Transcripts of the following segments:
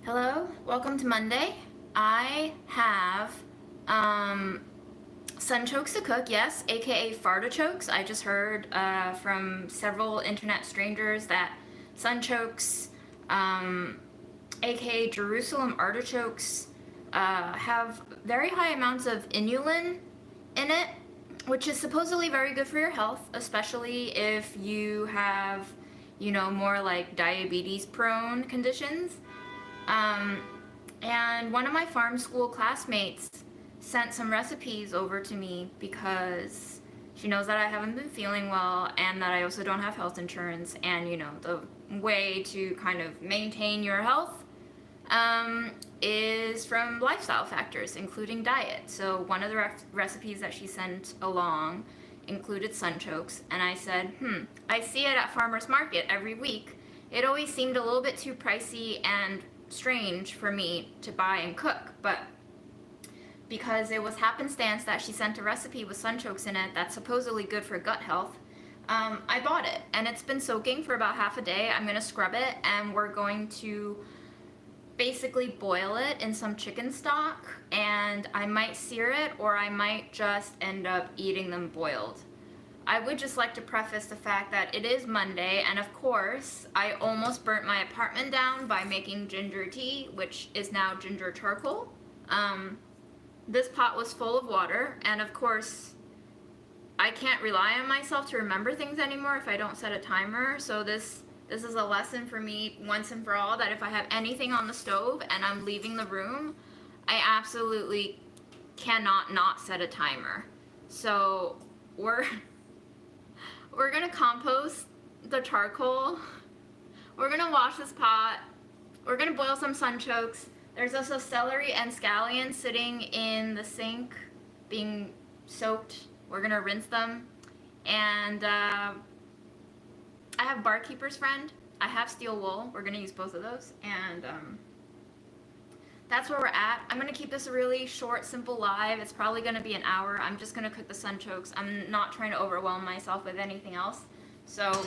Hello, welcome to Monday. I have sunchokes to cook, yes, aka fartichokes. I just heard from several internet strangers that sunchokes, aka Jerusalem artichokes, have very high amounts of inulin in it, which is supposedly very good for your health, especially if you have, more like diabetes prone conditions. Um, and one of my farm school classmates sent some recipes over to me because she knows that I haven't been feeling well and that I also don't have health insurance. And, the way to kind of maintain your health is from lifestyle factors, including diet. So one of the recipes that she sent along included sunchokes, and I said, I see it at farmers market every week. It always seemed a little bit too pricey and strange for me to buy and cook, but because it was happenstance that she sent a recipe with sunchokes in it that's supposedly good for gut health, I bought it, and it's been soaking for about half a day. I'm going to scrub it, and we're going to basically boil it in some chicken stock, and I might sear it, or I might just end up eating them boiled. I would just like to preface the fact that it is Monday, and of course, I almost burnt my apartment down by making ginger tea, which is now ginger charcoal. This pot was full of water, and of course, I can't rely on myself to remember things anymore if I don't set a timer, so this is a lesson for me once and for all, that if I have anything on the stove and I'm leaving the room, I absolutely cannot not set a timer. So we're gonna compost the charcoal. We're gonna wash this pot. We're gonna boil some sunchokes. There's also celery and scallions sitting in the sink being soaked. We're gonna rinse them. And I have Barkeeper's Friend. I have steel wool. We're gonna use both of those. And that's where we're at. I'm gonna keep this a really short, simple live. It's probably gonna be an hour. I'm just gonna cook the sunchokes. I'm not trying to overwhelm myself with anything else. So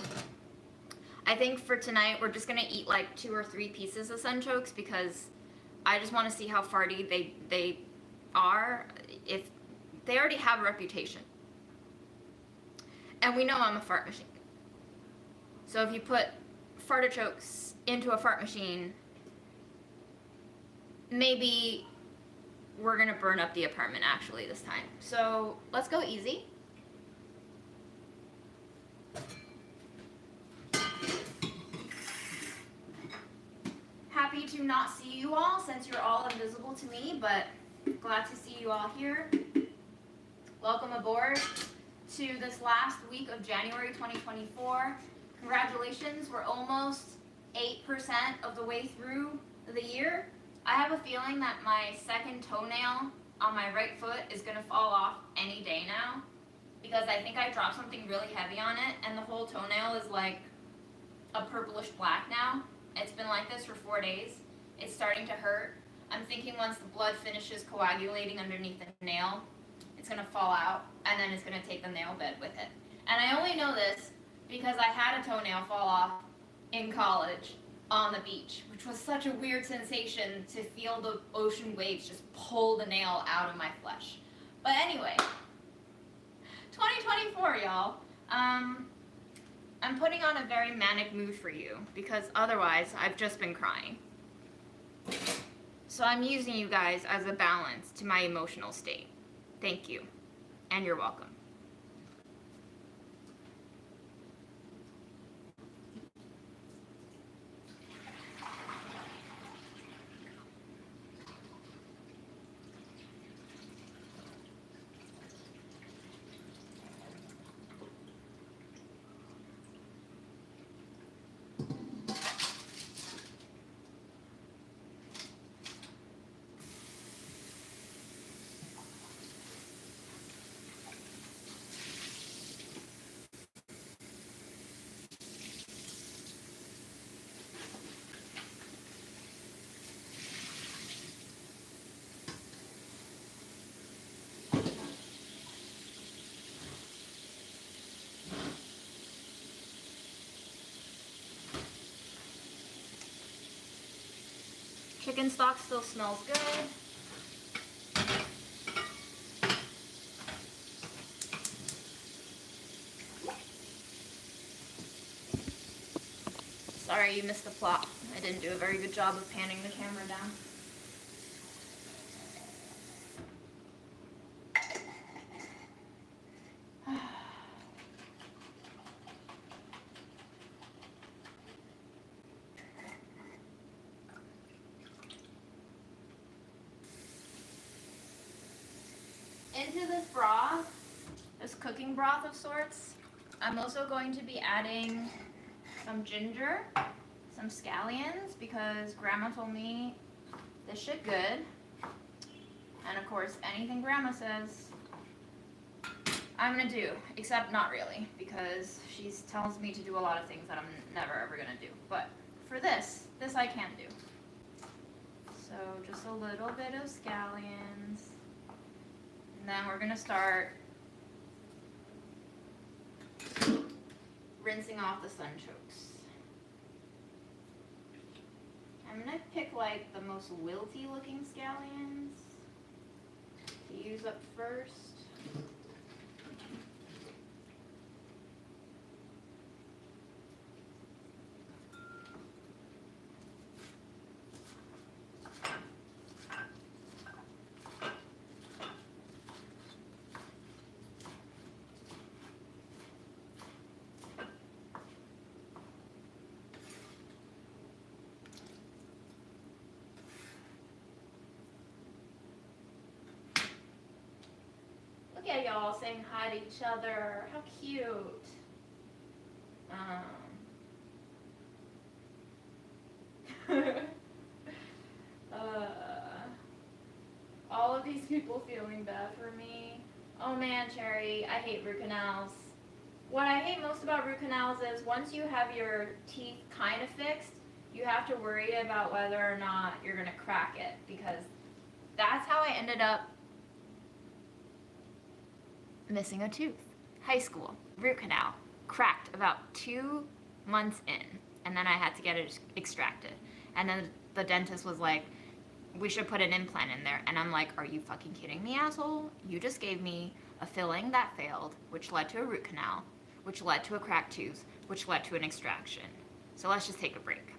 I think for tonight, we're just gonna eat like 2 or 3 pieces of sunchokes because I just wanna see how farty they are. If they already have a reputation. And we know I'm a fart machine. So if you put fartichokes into a fart machine, maybe we're gonna burn up the apartment actually this time. So let's go easy. Happy to not see you all since you're all invisible to me, but glad to see you all here. Welcome aboard to this last week of January 2024. Congratulations, we're almost 8% of the way through the year. I have a feeling that my second toenail on my right foot is going to fall off any day now because I think I dropped something really heavy on it, and the whole toenail is like a purplish black now. It's been like this for 4 days. It's starting to hurt. I'm thinking once the blood finishes coagulating underneath the nail, it's going to fall out, and then it's going to take the nail bed with it. And I only know this because I had a toenail fall off in college on the beach, which was such a weird sensation to feel the ocean waves just pull the nail out of my flesh. But anyway, 2024, y'all. I'm putting on a very manic mood for you because otherwise I've just been crying. So I'm using you guys as a balance to my emotional state. Thank you, and you're welcome. chicken stock still smells good. Sorry you missed the plot. I didn't do a very good job of panning the camera down. Into this broth, this cooking broth of sorts, I'm also going to be adding some ginger, some scallions, because Grandma told me this shit good. And of course, anything Grandma says, I'm gonna do, except not really, because she tells me to do a lot of things that I'm never ever gonna do. But for this I can do. So just a little bit of scallions. And then we're gonna start rinsing off the sunchokes. I'm gonna pick like the most wilty looking scallions to use up first. Look at y'all saying hi to each other. How cute. All of these people feeling bad for me. Oh man, Cherry, I hate root canals. What I hate most about root canals is once you have your teeth kind of fixed, you have to worry about whether or not you're gonna crack it, because that's how I ended up missing a tooth. High school, root canal, cracked about 2 months in, and then I had to get it extracted. And then the dentist was like, we should put an implant in there. And I'm like, are you fucking kidding me, asshole? You just gave me a filling that failed, which led to a root canal, which led to a cracked tooth, which led to an extraction. So let's just take a break.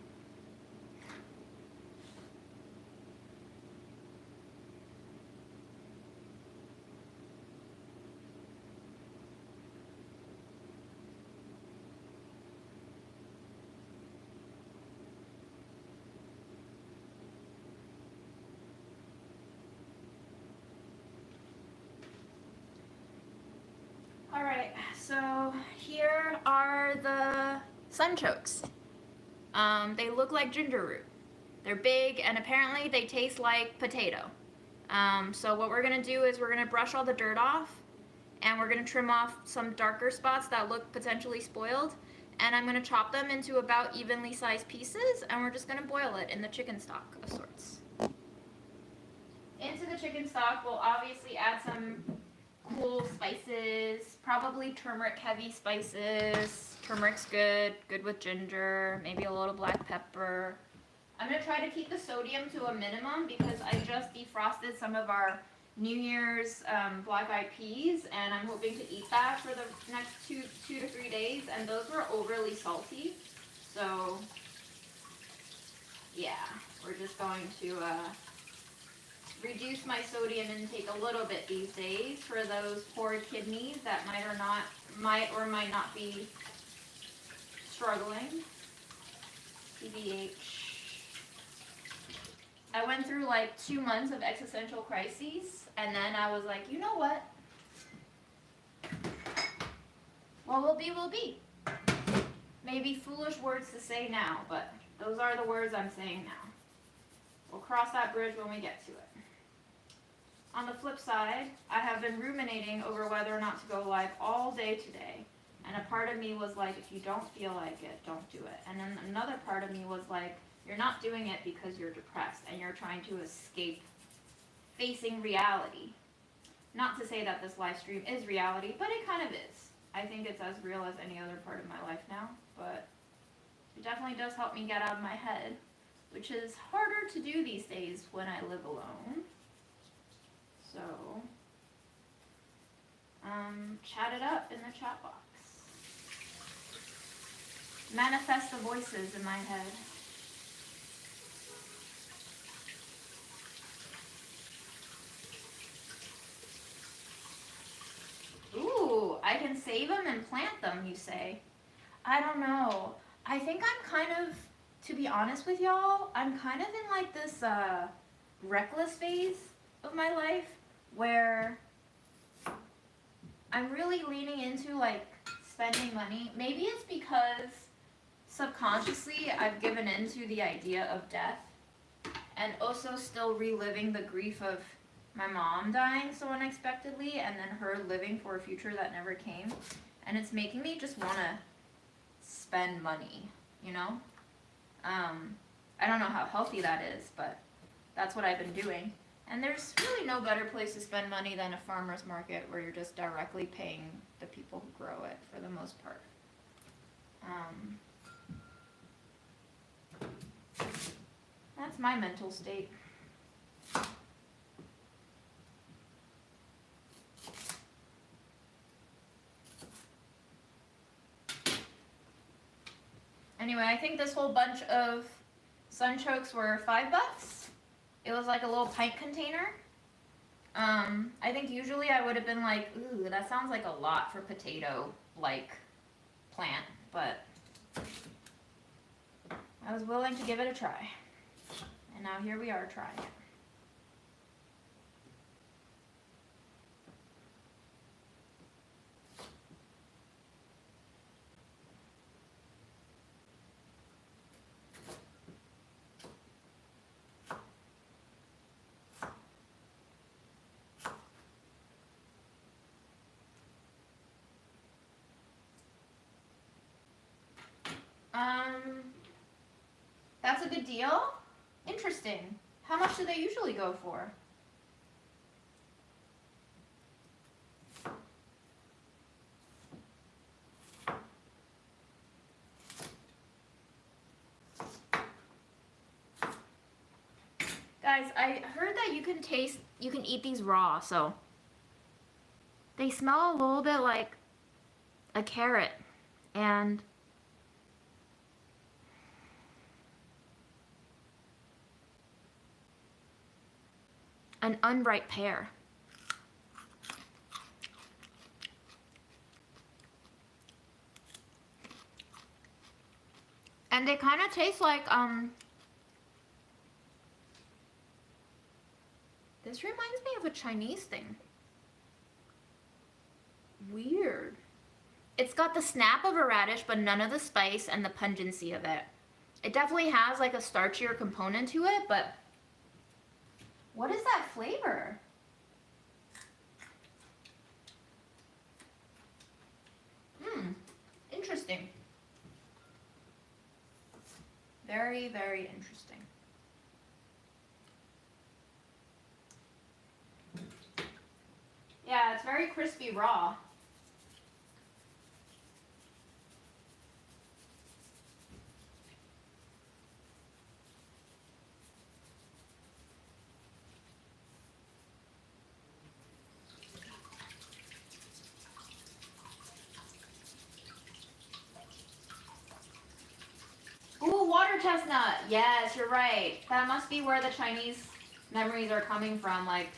Alright, so here are the sunchokes. They look like ginger root. They're big, and apparently they taste like potato. So what we're going to do is we're going to brush all the dirt off, and we're going to trim off some darker spots that look potentially spoiled, and I'm going to chop them into about evenly sized pieces, and we're just going to boil it in the chicken stock of sorts. Into the chicken stock, we'll obviously add some cool spices, probably turmeric heavy spices. Turmeric's good with ginger, maybe a little black pepper. I'm going to try to keep the sodium to a minimum because I just defrosted some of our New Year's black eyed peas, and I'm hoping to eat that for the next two to 3 days, and those were overly salty. So yeah, we're just going to reduce my sodium intake a little bit these days for those poor kidneys that might or might not be struggling. TBH. I went through like 2 months of existential crises, and then I was like, you know what? What will be, will be. Maybe foolish words to say now, but those are the words I'm saying now. We'll cross that bridge when we get to it. On the flip side, I have been ruminating over whether or not to go live all day today. And a part of me was like, if you don't feel like it, don't do it. And then another part of me was like, you're not doing it because you're depressed and you're trying to escape facing reality. Not to say that this live stream is reality, but it kind of is. I think it's as real as any other part of my life now, but it definitely does help me get out of my head which is harder to do these days when I live alone. So, chat it up in the chat box. Manifest the voices in my head. Ooh, I can save them and plant them, you say? I don't know. I think I'm kind of, to be honest with y'all, I'm kind of in like this reckless phase of my life where I'm really leaning into like spending money. Maybe it's because subconsciously I've given into the idea of death and also still reliving the grief of my mom dying so unexpectedly and then her living for a future that never came. And it's making me just want to spend money, you know? I don't know how healthy that is, but that's what I've been doing. And there's really no better place to spend money than a farmer's market where you're just directly paying the people who grow it for the most part. That's my mental state. Anyway, I think this whole bunch of sunchokes were $5. It was like a little pint container. I think usually I would have been like, ooh, that sounds like a lot for potato-like plant, but I was willing to give it a try. And now here we are trying it. That's a good deal. Interesting. How much do they usually go for? Guys, I heard that you can eat these raw, so they smell a little bit like a carrot and an unripe pear. And they kind of taste like, this reminds me of a Chinese thing. Weird. It's got the snap of a radish, but none of the spice and the pungency of it. It definitely has like a starchier component to it, but what is that flavor? Interesting. Very, very interesting. Yeah, it's very crispy raw. Ooh, water chestnut. Yes, you're right. That must be where the Chinese memories are coming from, like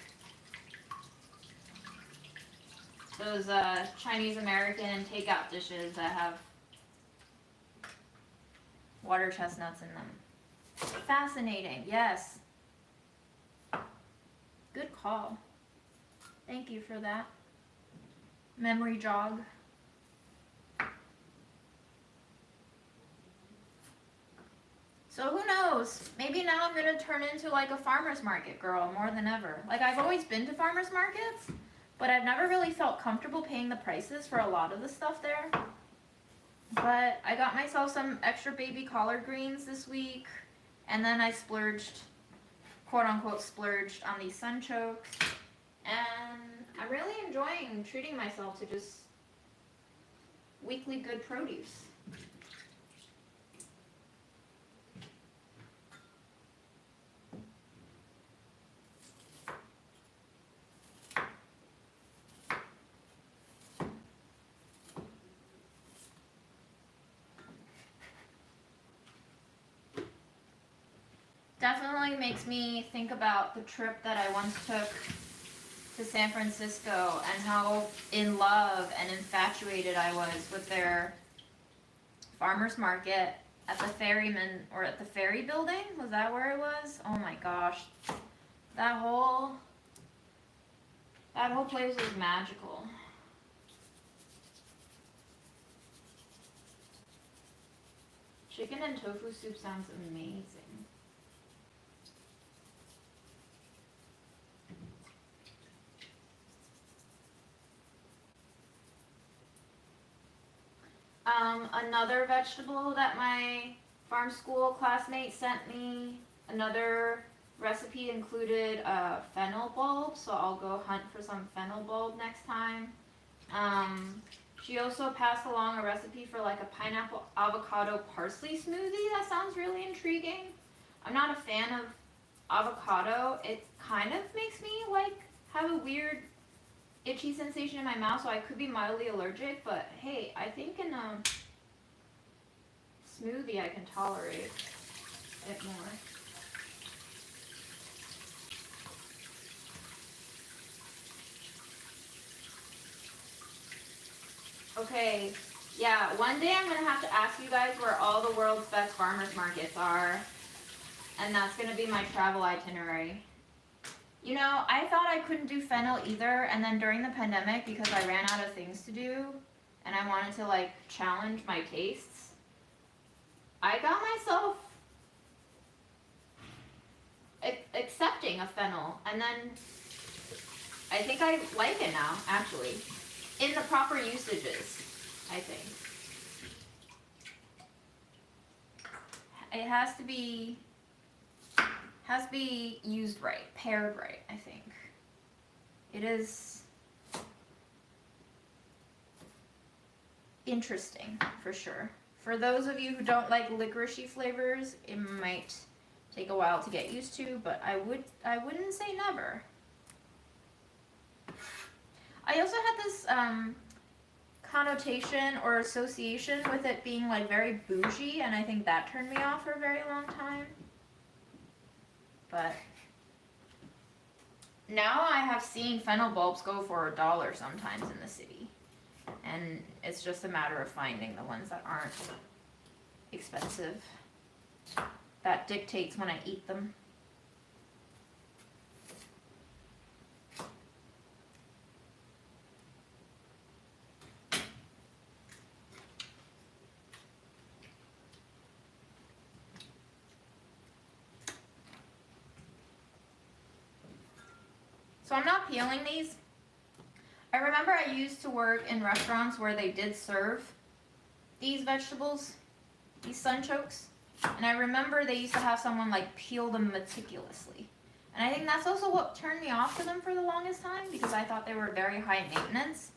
those Chinese American takeout dishes that have water chestnuts in them. Fascinating. Yes. Good call. Thank you for that memory jog. So who knows? Maybe now I'm gonna turn into like a farmer's market girl more than ever. Like I've always been to farmer's markets, but I've never really felt comfortable paying the prices for a lot of the stuff there. But I got myself some extra baby collard greens this week, and then I splurged, quote unquote splurged, on these sunchokes. And I'm really enjoying treating myself to just weekly good produce. Definitely makes me think about the trip that I once took to San Francisco and how in love and infatuated I was with their farmer's market at the ferryman or at the ferry building. Was that where it was? Oh my gosh. That whole place was magical. Chicken and tofu soup sounds amazing. Another vegetable that my farm school classmate sent me, another recipe included fennel bulb, so I'll go hunt for some fennel bulb next time. She also passed along a recipe for like a pineapple avocado parsley smoothie. That sounds really intriguing. I'm not a fan of avocado. It kind of makes me like have a weird itchy sensation in my mouth, so I could be mildly allergic, but hey, I think in a smoothie I can tolerate it more. Okay, yeah, one day I'm gonna have to ask you guys where all the world's best farmers markets are, and that's gonna be my travel itinerary. You know, I thought I couldn't do fennel either, and then during the pandemic, because I ran out of things to do, and I wanted to like challenge my tastes, I got myself accepting of fennel, and then I think I like it now, actually. In the proper usages, I think. It has to be used right, paired right, I think. It is interesting, for sure. For those of you who don't like licoricey flavors, it might take a while to get used to, but I wouldn't say never. I also had this connotation or association with it being like very bougie, and I think that turned me off for a very long time. But now I have seen fennel bulbs go for $1 sometimes in the city, and it's just a matter of finding the ones that aren't expensive. That dictates when I eat them. So I'm not peeling these. I remember I used to work in restaurants where they did serve these vegetables, these sunchokes, and I remember they used to have someone like peel them meticulously. And I think that's also what turned me off to them for the longest time, because I thought they were very high maintenance.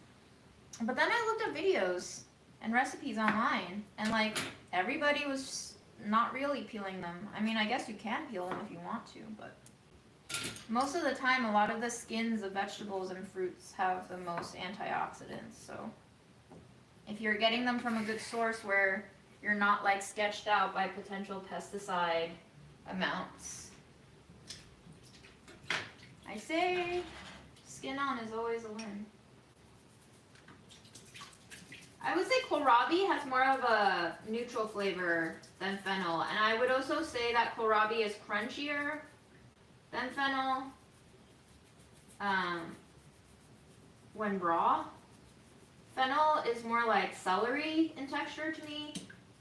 But then I looked up videos and recipes online, and like everybody was not really peeling them. I mean, I guess you can peel them if you want to, but most of the time, a lot of the skins of vegetables and fruits have the most antioxidants, so if you're getting them from a good source where you're not like sketched out by potential pesticide amounts, I say skin on is always a win. I would say kohlrabi has more of a neutral flavor than fennel, and I would also say that kohlrabi is crunchier than fennel when raw. Fennel is more like celery in texture to me,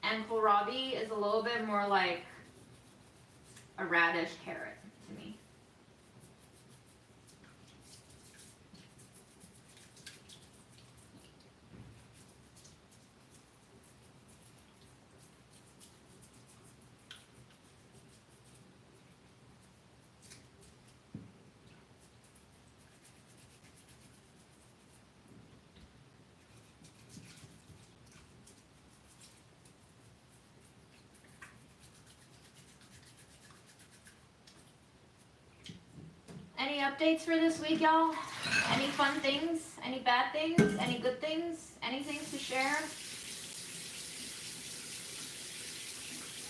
and kohlrabi is a little bit more like a radish carrot to me. Any updates for this week, y'all? Any fun things? Any bad things? Any good things? Any things to share?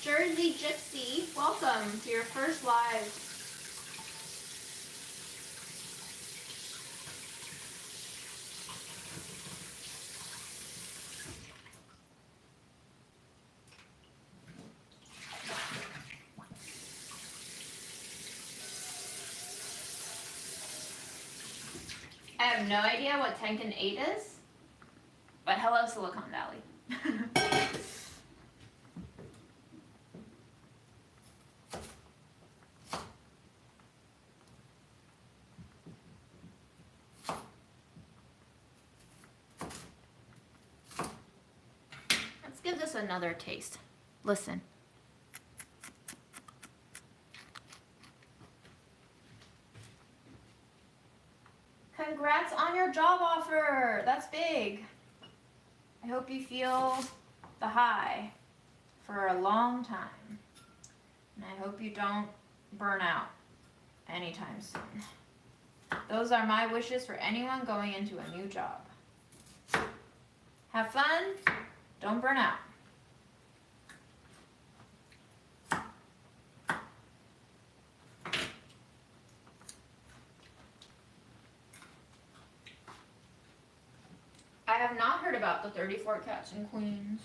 Jersey Gypsy, welcome to your first live. I have no idea what Tenkan 8 is, but hello Silicon Valley. Let's give this another taste. Listen. Congrats on your job offer. That's big. I hope you feel the high for a long time. And I hope you don't burn out anytime soon. Those are my wishes for anyone going into a new job. Have fun. Don't burn out. I have not heard about the 34 Cats and Queens.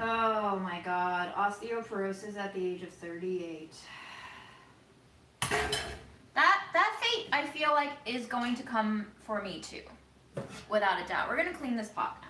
Oh my God, osteoporosis at the age of 38. That fate, I feel like, is going to come for me too, without a doubt. We're gonna clean this pot now.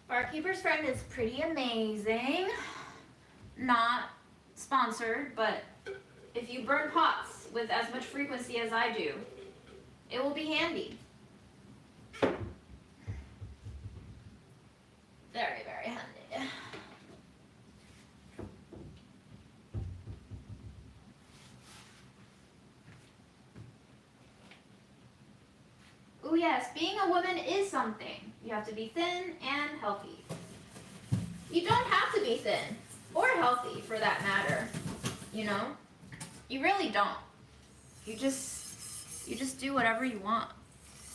Barkeeper's Friend is pretty amazing. Not sponsored, but if you burn pots with as much frequency as I do, it will be handy. Very, very handy. Oh yes, being a woman is something. You have to be thin and healthy. You don't have to be thin or healthy for that matter, you know? You really don't. You just do whatever you want,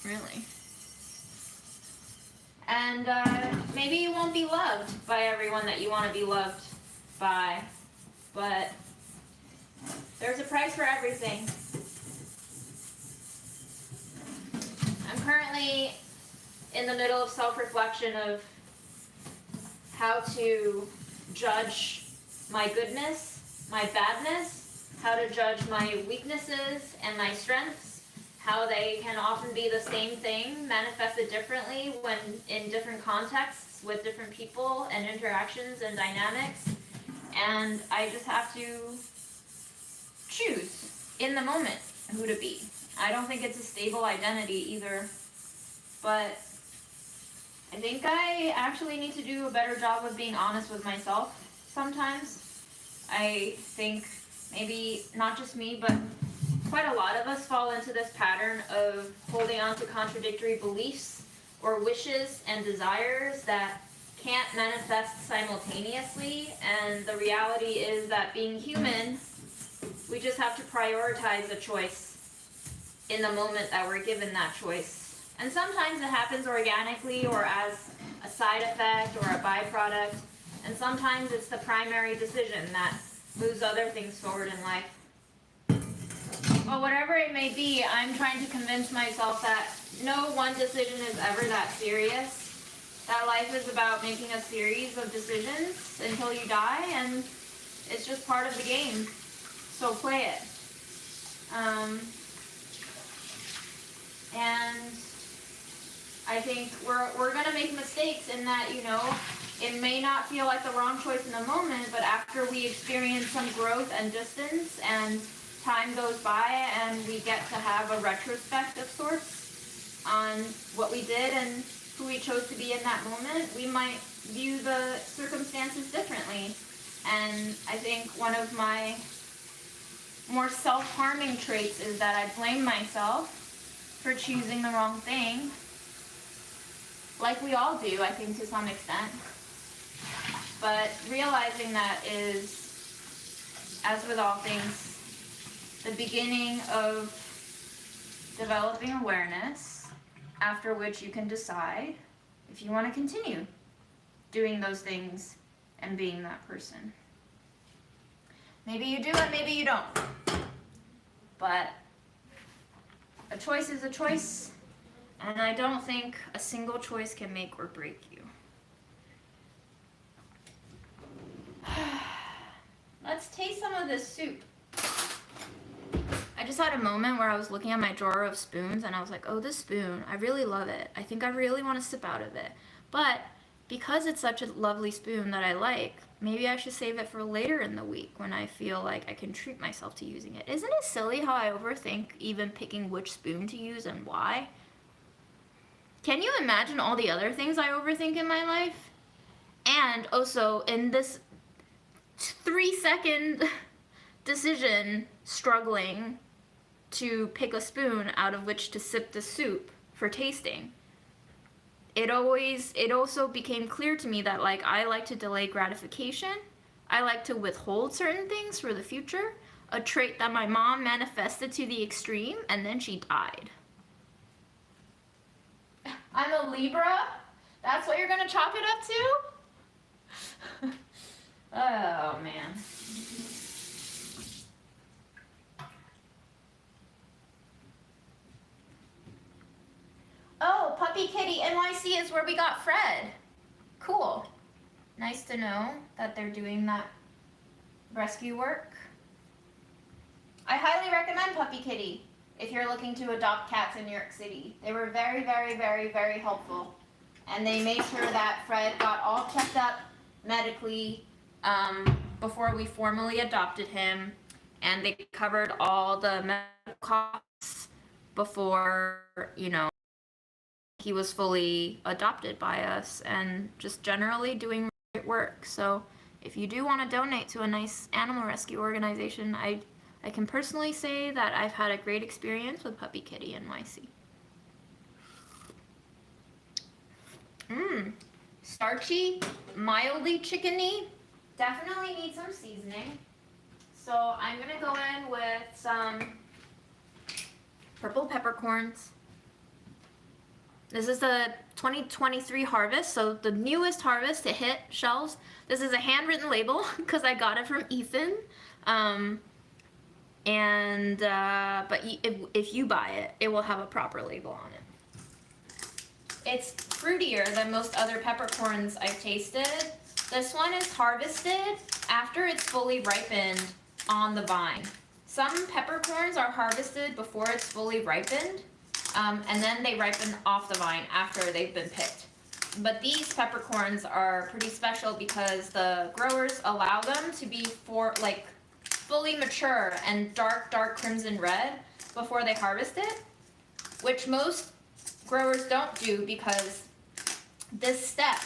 really. And maybe you won't be loved by everyone that you want to be loved by, but there's a price for everything. I'm currently in the middle of self-reflection of how to judge my goodness, my badness, how to judge my weaknesses and my strengths, how they can often be the same thing, manifested differently when in different contexts with different people and interactions and dynamics. And I just have to choose in the moment who to be. I don't think it's a stable identity either, but I think I actually need to do a better job of being honest with myself sometimes. I think maybe not just me, but quite a lot of us fall into this pattern of holding on to contradictory beliefs or wishes and desires that can't manifest simultaneously, and the reality is that being human, we just have to prioritize a choice in the moment that we're given that choice. And sometimes it happens organically or as a side effect or a byproduct, and sometimes it's the primary decision that moves other things forward in life. Well, whatever it may be, I'm trying to convince myself that no one decision is ever that serious. That life is about making a series of decisions until you die, and it's just part of the game. So play it. And I think we're gonna make mistakes in that, you know, it may not feel like the wrong choice in the moment, but after we experience some growth and distance and time goes by and we get to have a retrospect of sorts on what we did and who we chose to be in that moment, we might view the circumstances differently. And I think one of my more self-harming traits is that I blame myself for choosing the wrong thing. Like we all do, I think, to some extent. But realizing that is, as with all things, the beginning of developing awareness, after which you can decide if you want to continue doing those things and being that person. Maybe you do and maybe you don't. But a choice is a choice, and I don't think a single choice can make or break you. Let's taste some of this soup. I just had a moment where I was looking at my drawer of spoons and I was like, oh, this spoon, I really love it. I think I really want to sip out of it. But because it's such a lovely spoon that I like, maybe I should save it for later in the week when I feel like I can treat myself to using it. Isn't it silly how I overthink even picking which spoon to use and why? Can you imagine all the other things I overthink in my life? And also in this 3-second decision, struggling to pick a spoon out of which to sip the soup for tasting, it also became clear to me that, like, I like to delay gratification. I like to withhold certain things for the future, a trait that my mom manifested to the extreme, and then she died. I'm a Libra? That's what you're gonna chalk it up to? Oh, man. Oh, Puppy Kitty NYC is where we got Fred. Cool. Nice to know that they're doing that rescue work. I highly recommend Puppy Kitty if you're looking to adopt cats in New York City. They were very, very, very, very helpful. And they made sure that Fred got all checked up medically before we formally adopted him. And they covered all the medical costs before, you know, he was fully adopted by us, and just generally doing great work. So if you do want to donate to a nice animal rescue organization, I can personally say that I've had a great experience with Puppy Kitty NYC. Starchy, mildly chickeny, definitely needs some seasoning. So I'm gonna go in with some purple peppercorns. This is the 2023 harvest, so the newest harvest to hit shelves. This is a handwritten label because I got it from Ethan. But if you buy it, it will have a proper label on it. It's fruitier than most other peppercorns I've tasted. This one is harvested after it's fully ripened on the vine. Some peppercorns are harvested before it's fully ripened. And then they ripen off the vine after they've been picked. But these peppercorns are pretty special because the growers allow them to be fully mature and dark crimson red before they harvest it, which most growers don't do because this step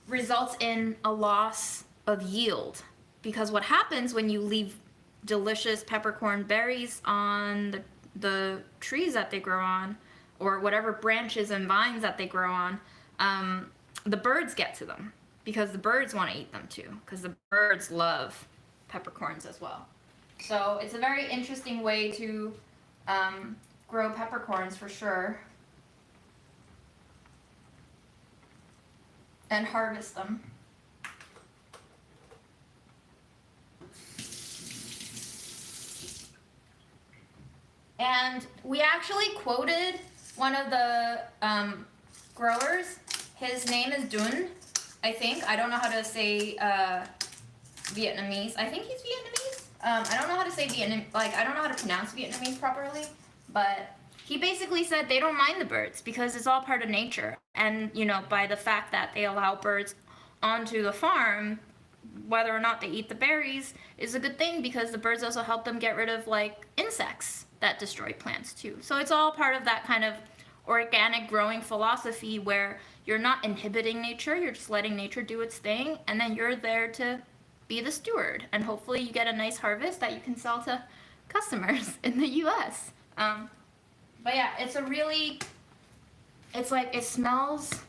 results in a loss of yield. Because what happens when you leave delicious peppercorn berries on the trees that they grow on, or whatever branches and vines that they grow on, the birds get to them because the birds want to eat them too, because the birds love peppercorns as well. So it's a very interesting way to grow peppercorns for sure, and harvest them. And we actually quoted one of the growers. His name is Dun, I think. I don't know how to say Vietnamese. I think he's Vietnamese. I don't know how to say I don't know how to pronounce Vietnamese properly, but he basically said they don't mind the birds because it's all part of nature. And, you know, by the fact that they allow birds onto the farm, whether or not they eat the berries is a good thing because the birds also help them get rid of, like, insects that destroy plants too. So it's all part of that kind of organic growing philosophy where you're not inhibiting nature, you're just letting nature do its thing, and then you're there to be the steward, and hopefully you get a nice harvest that you can sell to customers in the US. But yeah, it's like, it smells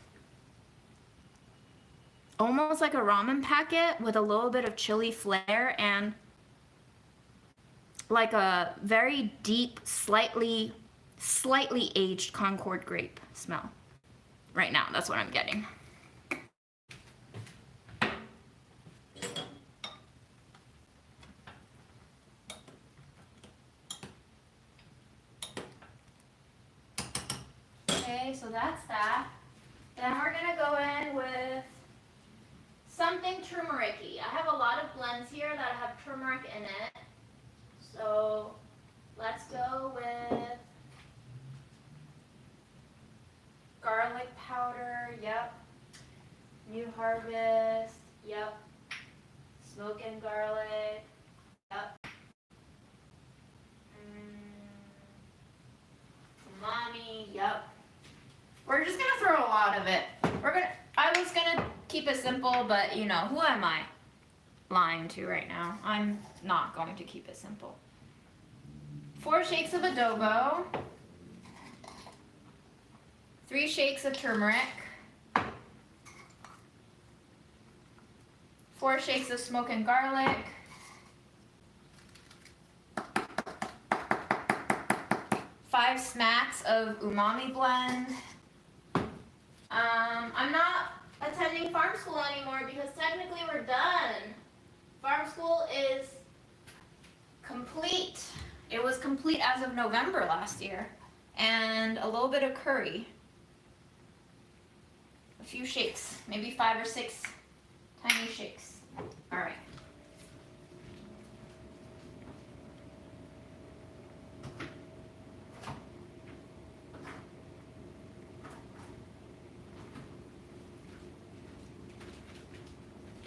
almost like a ramen packet with a little bit of chili flair and like a very deep, slightly aged Concord grape smell. Right now, that's what I'm getting. Okay, so that's that. Then we're gonna go in with something turmeric-y. I have a lot of blends here that have turmeric in it. So let's go with garlic powder, yep. New Harvest, yep. Smoking garlic, yep. Umami, yep. We're just gonna throw a lot of it. I was gonna keep it simple, but you know, who am I lying to right now? I'm not going to keep it simple. 4 shakes of adobo. 3 shakes of turmeric. 4 shakes of smoking garlic. 5 smacks of umami blend. I'm not attending farm school anymore because technically we're done. Farm school is complete. It was complete as of November last year. And a little bit of curry. A few shakes, maybe 5 or 6 tiny shakes. All right.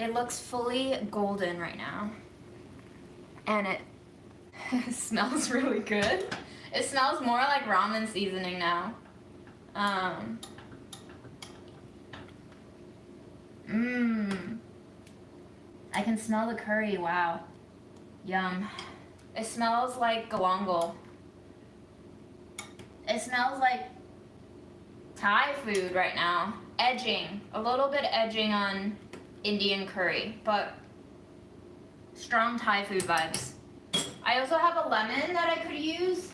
It looks fully golden right now. And it smells really good. It smells more like ramen seasoning now. I can smell the curry, wow. Yum. It smells like galangal. It smells like Thai food right now. Edging, a little bit edging on Indian curry, but strong Thai food vibes. I also have a lemon that I could use,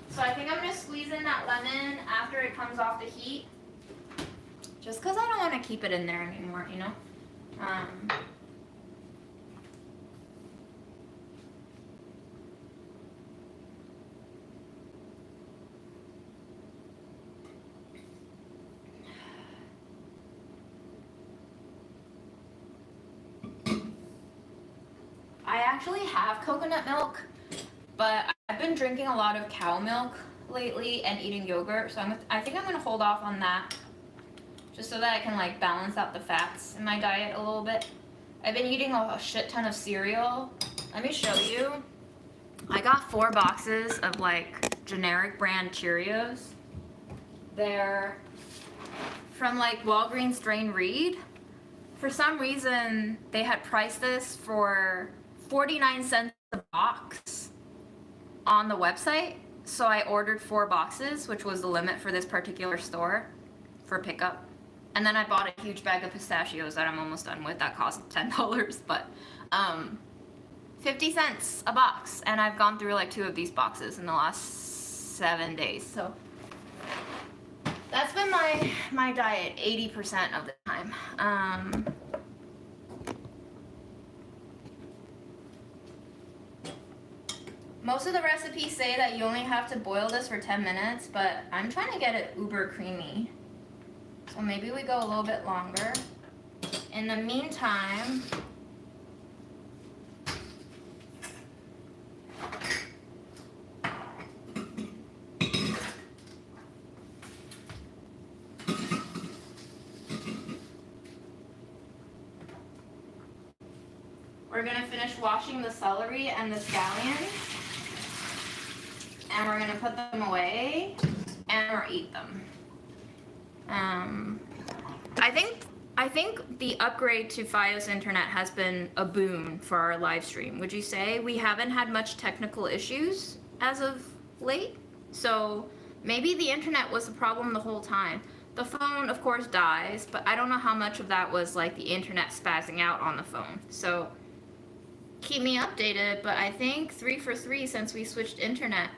so I think I'm gonna squeeze in that lemon after it comes off the heat, just because I don't want to keep it in there anymore, you know? I actually have coconut milk, but I've been drinking a lot of cow milk lately and eating yogurt, so I think I'm gonna hold off on that, just so that I can like balance out the fats in my diet a little bit. I've been eating a shit ton of cereal. Let me show you. I got 4 boxes of like generic brand Cheerios. They're from like Walgreens Strain Reed. For some reason, they had priced this for 49 cents a box on the website. So I ordered 4 boxes, which was the limit for this particular store for pickup. And then I bought a huge bag of pistachios that I'm almost done with. That cost $10, but 50 cents a box. And I've gone through like 2 of these boxes in the last 7 days. So that's been my diet 80% of the time. Most of the recipes say that you only have to boil this for 10 minutes, but I'm trying to get it uber creamy. So maybe we go a little bit longer. In the meantime, we're gonna finish washing the celery and the scallions, and we're gonna put them away and or eat them. I think the upgrade to Fios internet has been a boon for our live stream. Would you say? We haven't had much technical issues as of late, so maybe the internet was the problem the whole time. The phone, of course, dies, but I don't know how much of that was like the internet spazzing out on the phone. So keep me updated, but I think 3 for 3 since we switched internet.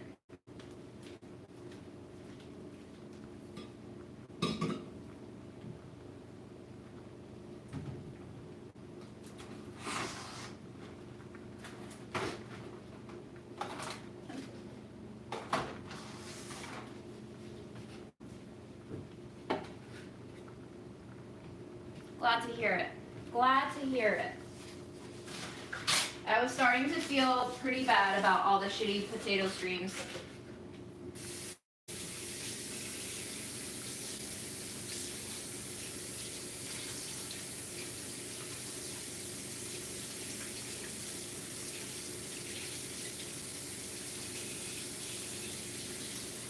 Glad to hear it. Glad to hear it. I was starting to feel pretty bad about all the shitty potato streams.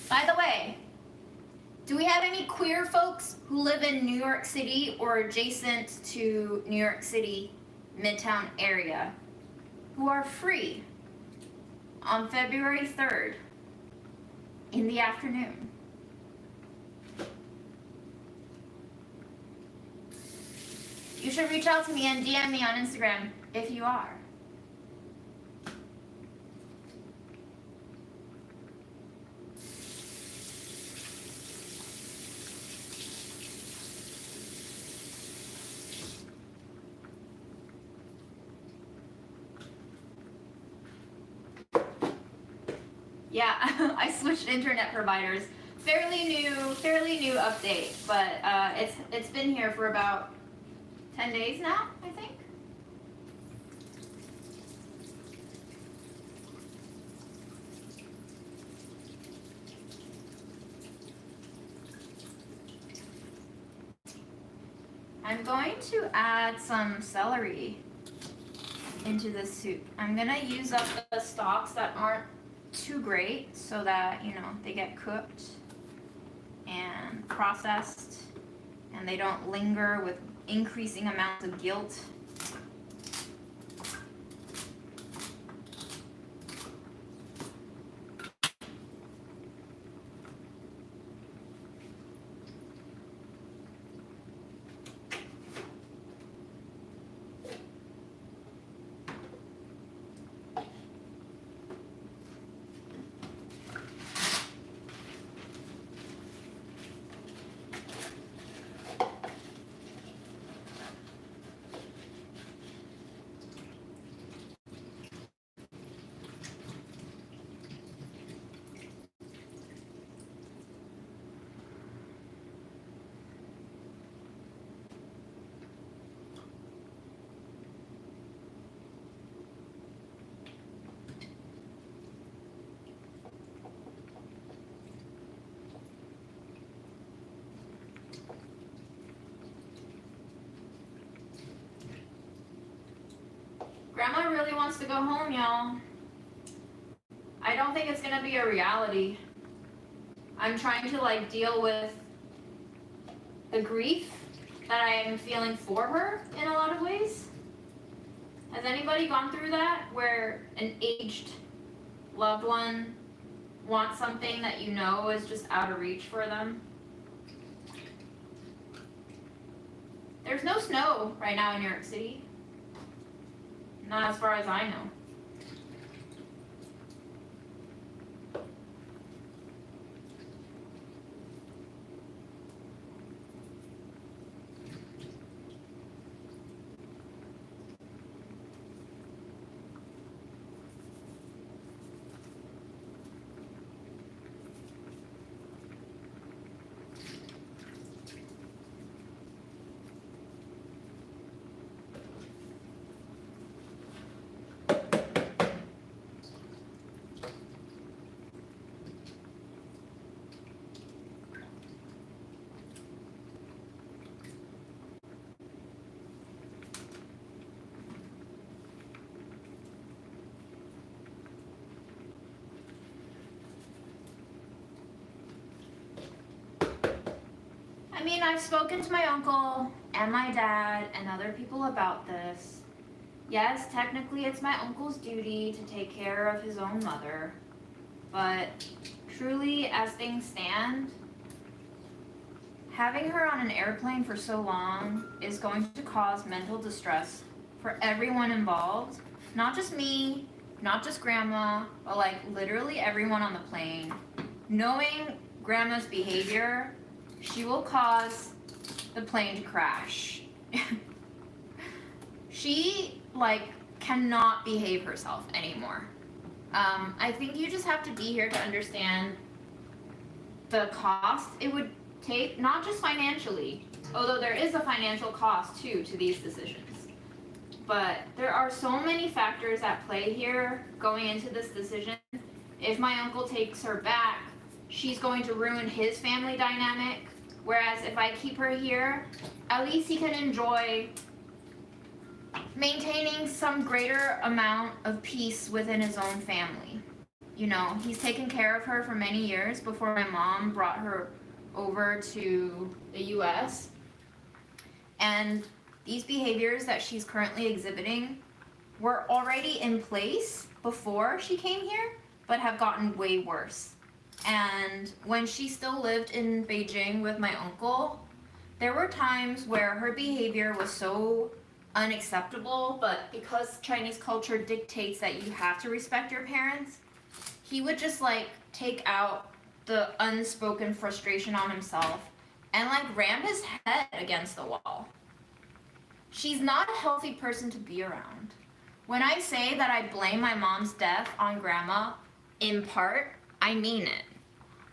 By the way, do we have any queer folks who live in New York City or adjacent to New York City Midtown area who are free on February 3rd in the afternoon? You should reach out to me and DM me on Instagram if you are. Yeah, I switched internet providers. Fairly new update, but it's been here for about 10 days now, I think. I'm going to add some celery into the soup. I'm gonna use up the stalks that aren't too great so that, you know, they get cooked and processed and they don't linger with increasing amounts of guilt. Grandma really wants to go home, y'all. I don't think it's gonna be a reality. I'm trying to like deal with the grief that I am feeling for her in a lot of ways. Has anybody gone through that where an aged loved one wants something that you know is just out of reach for them? There's no snow right now in New York City. Not as far as I know. I mean, I've spoken to my uncle and my dad and other people about this. Yes, technically it's my uncle's duty to take care of his own mother, but truly, as things stand, having her on an airplane for so long is going to cause mental distress for everyone involved. Not just me, not just Grandma, but like literally everyone on the plane. Knowing Grandma's behavior, she will cause the plane to crash. She like cannot behave herself anymore. I think you just have to be here to understand the cost it would take, not just financially, although there is a financial cost too to these decisions. But there are so many factors at play here going into this decision. If my uncle takes her back, she's going to ruin his family dynamic. Whereas if I keep her here, at least he can enjoy maintaining some greater amount of peace within his own family. You know, he's taken care of her for many years before my mom brought her over to the US. And these behaviors that she's currently exhibiting were already in place before she came here, but have gotten way worse. And when she still lived in Beijing with my uncle, there were times where her behavior was so unacceptable, but because Chinese culture dictates that you have to respect your parents, he would just like take out the unspoken frustration on himself and like ram his head against the wall. She's not a healthy person to be around. When I say that I blame my mom's death on Grandma, in part, I mean it.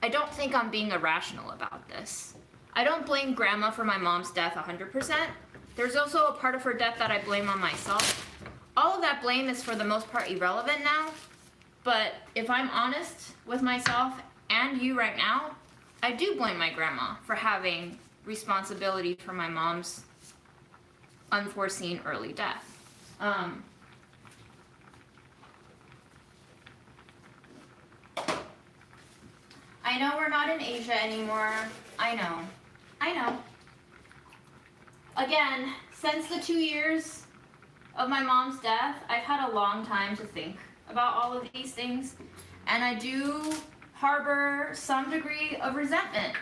I don't think I'm being irrational about this. I don't blame Grandma for my mom's death 100%. There's also a part of her death that I blame on myself. All of that blame is for the most part irrelevant now, but if I'm honest with myself and you right now, I do blame my grandma for having responsibility for my mom's unforeseen early death. I know we're not in Asia anymore. I know. Again, since the 2 years of my mom's death, I've had a long time to think about all of these things, and I do harbor some degree of resentment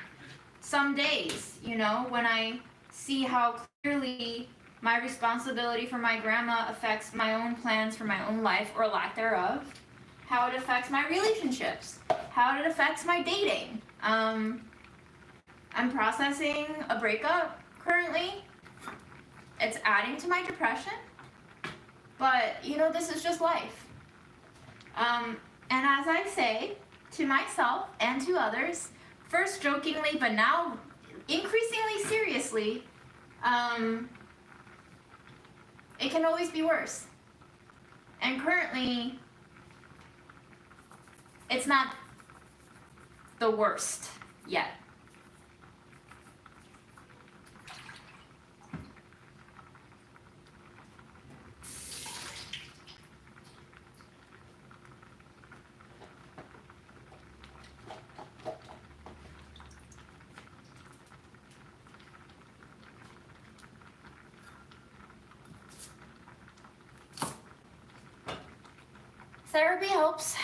some days, you know, when I see how clearly my responsibility for my grandma affects my own plans for my own life or lack thereof, how it affects my relationships, how it affects my dating. I'm processing a breakup currently. It's adding to my depression, but you know, this is just life. And as I say to myself and to others, first jokingly, but now increasingly seriously, it can always be worse. And currently, it's not the worst yet. Therapy helps.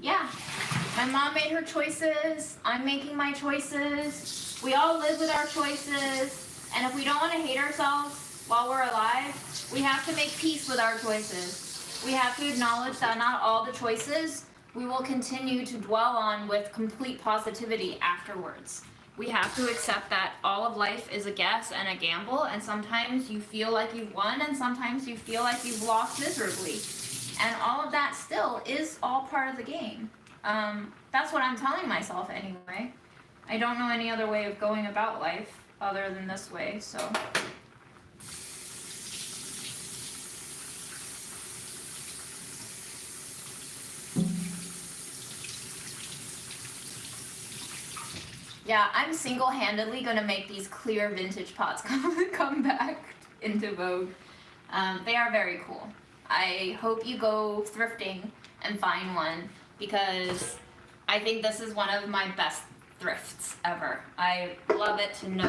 Yeah, my mom made her choices, I'm making my choices, we all live with our choices, and if we don't want to hate ourselves while we're alive, we have to make peace with our choices. We have to acknowledge that not all the choices we will continue to dwell on with complete positivity afterwards. We have to accept that all of life is a guess and a gamble, and sometimes you feel like you've won, and sometimes you feel like you've lost miserably. And all of that still is all part of the game. That's what I'm telling myself anyway. I don't know any other way of going about life other than this way, so. Yeah, I'm single-handedly gonna make these clear vintage pots come back into vogue. They are very cool. I hope you go thrifting and find one, because I think this is one of my best thrifts ever. I love it to no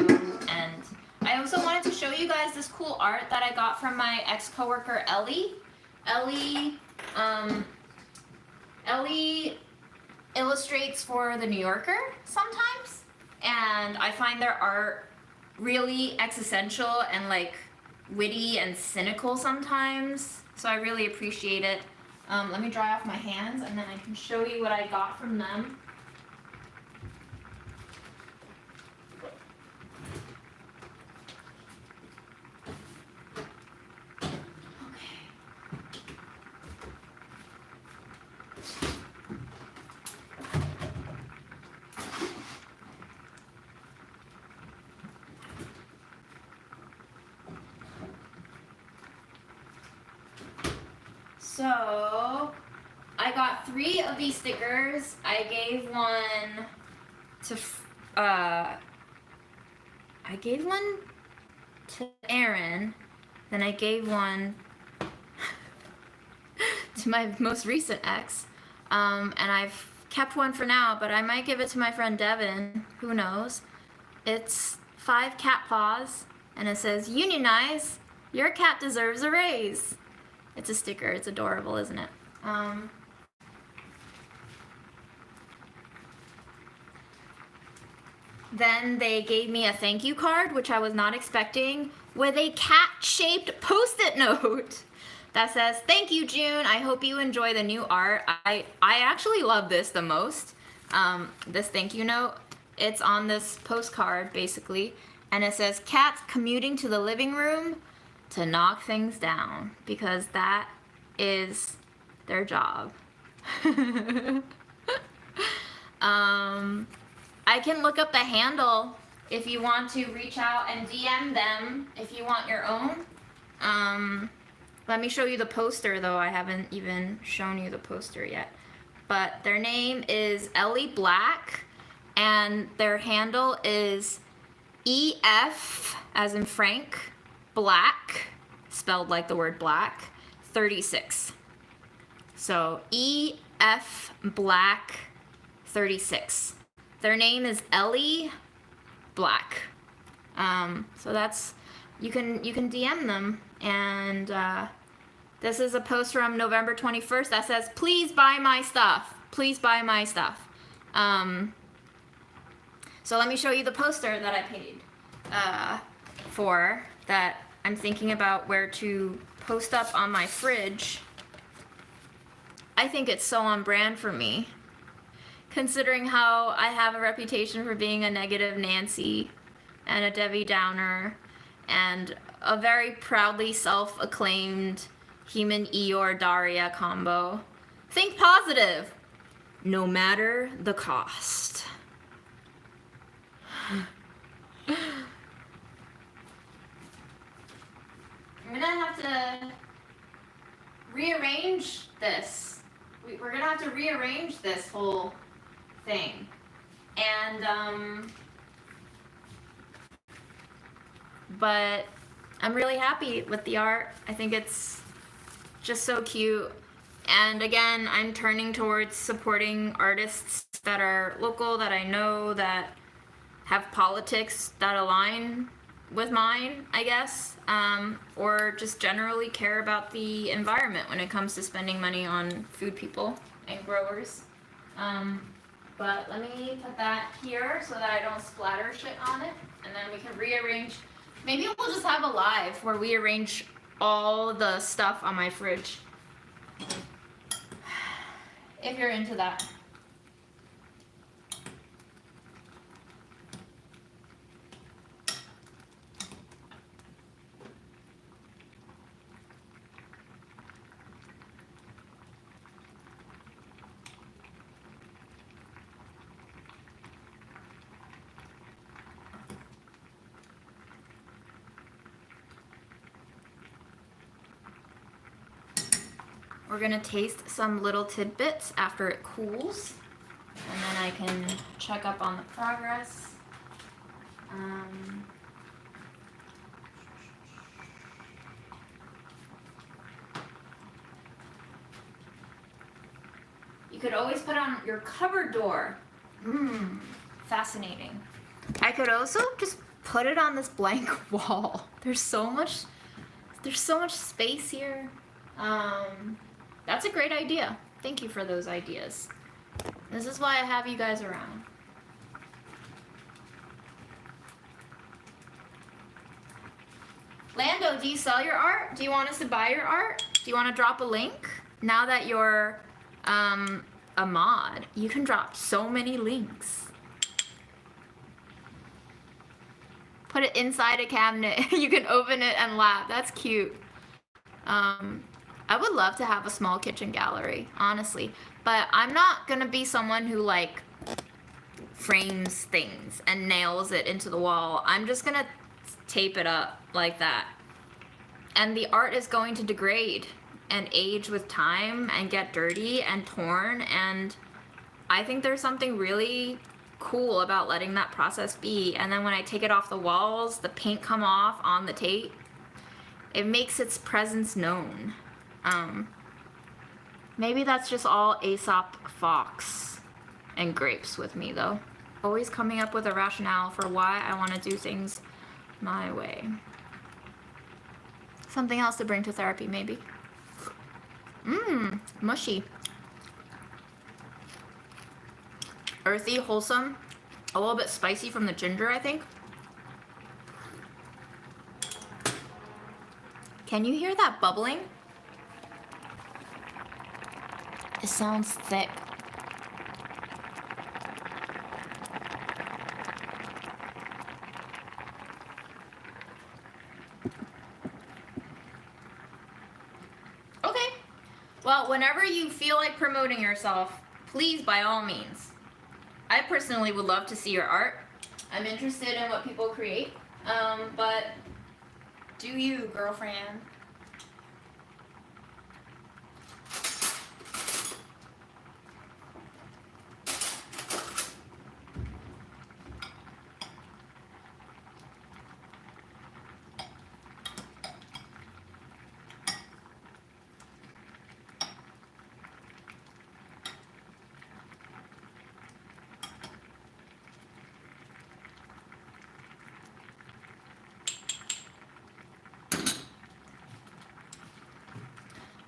end. I also wanted to show you guys this cool art that I got from my ex-coworker Ellie. Ellie illustrates for The New Yorker sometimes, and I find their art really existential and like witty and cynical sometimes, so I really appreciate it. Let me dry off my hands and then I can show you what I got from them. So, I got 3 of these stickers. I gave one to Aaron, then I gave one to my most recent ex, and I've kept one for now, but I might give it to my friend Devin, who knows. It's 5 cat paws, and it says, "Unionize, your cat deserves a raise." It's a sticker. It's adorable, isn't it? Then they gave me a thank you card, which I was not expecting, with a cat-shaped Post-it note that says, "Thank you, June. I hope you enjoy the new art." I actually love this the most. This thank you note. It's on this postcard, basically, and it says, "Cats commuting to the living room to knock things down," because that is their job. I can look up the handle if you want to reach out and DM them if you want your own. Let me show you the poster, though. I haven't even shown you the poster yet. But their name is Ellie Black, and their handle is EF, as in Frank, Black, spelled like the word black, 36. So EF Black 36. Their name is Ellie Black. So that's, you can DM them, and this is a post from November 21st that says, "Please buy my stuff. Please buy my stuff." So let me show you the poster that I paid for, that I'm thinking about where to post up on my fridge. I think it's so on brand for me, considering how I have a reputation for being a negative Nancy and a Debbie Downer and a very proudly self-acclaimed human Eeyore Daria combo. Think positive, no matter the cost. I'm gonna have to rearrange this. We're gonna have to rearrange this whole thing. And, but I'm really happy with the art. I think it's just so cute. And again, I'm turning towards supporting artists that are local, that I know, that have politics that align with mine, I guess, or just generally care about the environment when it comes to spending money on food people and growers. But let me put that here so that I don't splatter shit on it, and then we can rearrange. Maybe we'll just have a live where we arrange all the stuff on my fridge, if you're into that. We're gonna taste some little tidbits after it cools, and then I can check up on the progress. You could always put on your cupboard door. Fascinating. I could also just put it on this blank wall. There's so much space here. That's a great idea. Thank you for those ideas. This is why I have you guys around. Lando, do you sell your art? Do you want us to buy your art? Do you want to drop a link? Now that you're a mod, you can drop so many links. Put it inside a cabinet. You can open it and laugh. That's cute. I would love to have a small kitchen gallery, honestly. But I'm not gonna be someone who like frames things and nails it into the wall. I'm just gonna tape it up like that. And the art is going to degrade and age with time and get dirty and torn, and I think there's something really cool about letting that process be. And then when I take it off the walls, the paint come off on the tape, it makes its presence known. Maybe that's just all Aesop Fox and grapes with me though. Always coming up with a rationale for why I want to do things my way. Something else to bring to therapy, maybe. Mushy. Earthy, wholesome. A little bit spicy from the ginger, I think. Can you hear that bubbling? It sounds thick. Okay. Well, whenever you feel like promoting yourself, please, by all means. I personally would love to see your art. I'm interested in what people create. But do you, girlfriend?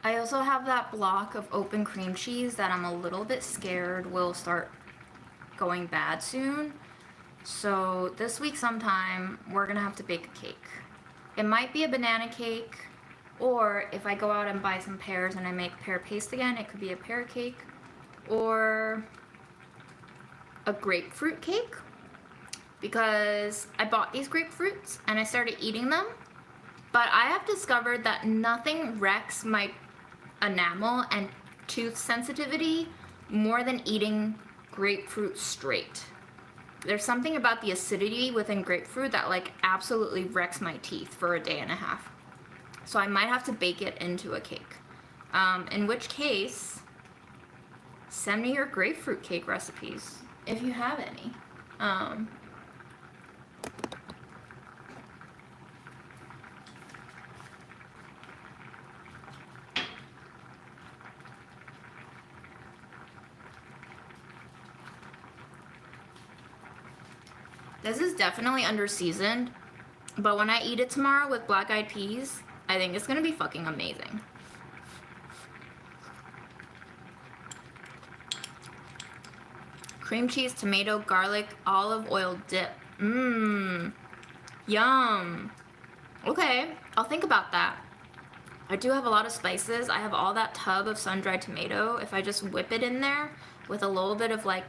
I also have that block of open cream cheese that I'm a little bit scared will start going bad soon. So this week sometime, we're gonna have to bake a cake. It might be a banana cake, or if I go out and buy some pears and I make pear paste again, it could be a pear cake, or a grapefruit cake, because I bought these grapefruits and I started eating them, but I have discovered that nothing wrecks my enamel and tooth sensitivity more than eating grapefruit straight. There's something about the acidity within grapefruit that like absolutely wrecks my teeth for a day and a half. So I might have to bake it into a cake. In which case, send me your grapefruit cake recipes if you have any. This is definitely under seasoned, but when I eat it tomorrow with black eyed peas, I think it's gonna be fucking amazing. Cream cheese, tomato, garlic, olive oil dip. Yum. Okay, I'll think about that. I do have a lot of spices. I have all that tub of sun-dried tomato. If I just whip it in there with a little bit of like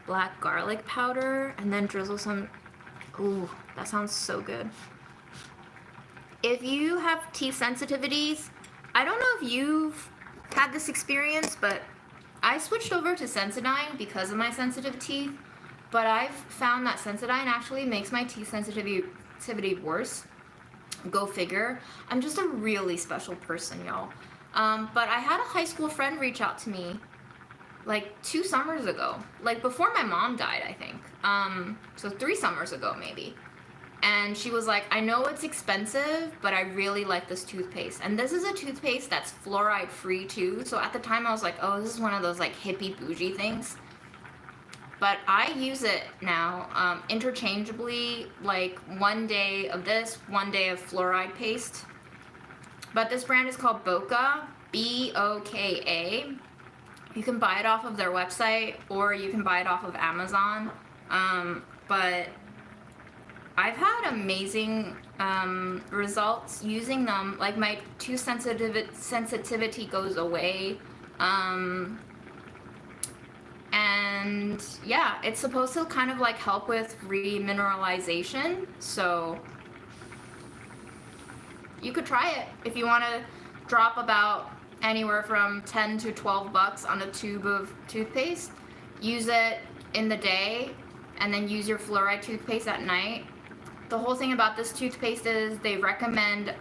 black garlic powder and then drizzle some, ooh, that sounds so good. If you have teeth sensitivities, I don't know if you've had this experience, but I switched over to Sensodyne because of my sensitive teeth, but I've found that Sensodyne actually makes my teeth sensitivity worse. Go figure. I'm just a really special person, y'all. But I had a high school friend reach out to me like 2 summers ago, like before my mom died, I think. So 3 summers ago maybe. And she was like, I know it's expensive, but I really like this toothpaste. And this is a toothpaste that's fluoride free too. So at the time I was like, oh, this is one of those like hippie bougie things. But I use it now interchangeably, like one day of this, one day of fluoride paste. But this brand is called Boka, B-O-K-A. You can buy it off of their website or you can buy it off of Amazon. But I've had amazing results using them. Like my tooth sensitivity goes away. And yeah, it's supposed to kind of like help with remineralization. So you could try it if you want to drop about anywhere from 10 to 12 bucks on a tube of toothpaste. Use it in the day and then use your fluoride toothpaste at night. The whole thing about this toothpaste is they recommend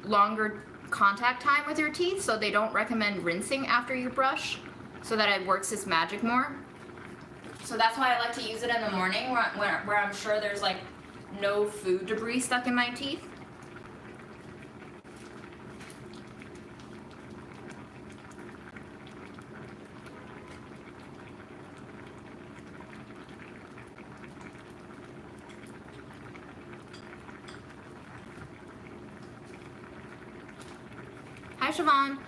longer contact time with your teeth, so they don't recommend rinsing after you brush so that it works its magic more. So that's why I like to use it in the morning where I'm sure there's like no food debris stuck in my teeth. Hi, Siobhan.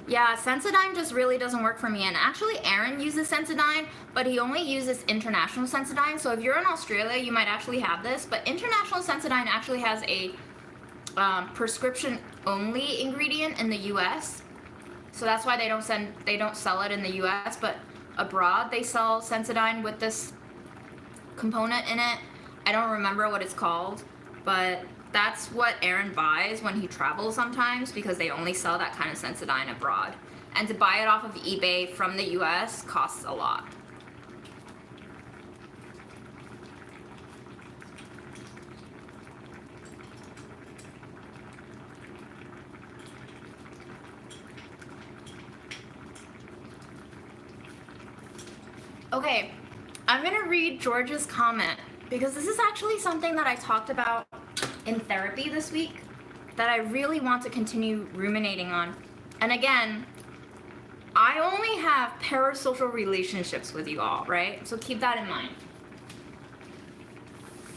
Yeah, Sensodyne just really doesn't work for me. And actually, Aaron uses Sensodyne, but he only uses international Sensodyne. So if you're in Australia, you might actually have this. But international Sensodyne actually has a prescription-only ingredient in the U.S. So that's why they don't sell it in the U.S. But abroad, they sell Sensodyne with this component in it. I don't remember what it's called, but that's what Aaron buys when he travels sometimes, because they only sell that kind of Sensodyne abroad. And to buy it off of eBay from the US costs a lot. Okay, I'm gonna read George's comment because this is actually something that I talked about in therapy this week that I really want to continue ruminating on. And again, I only have parasocial relationships with you all, right? So keep that in mind.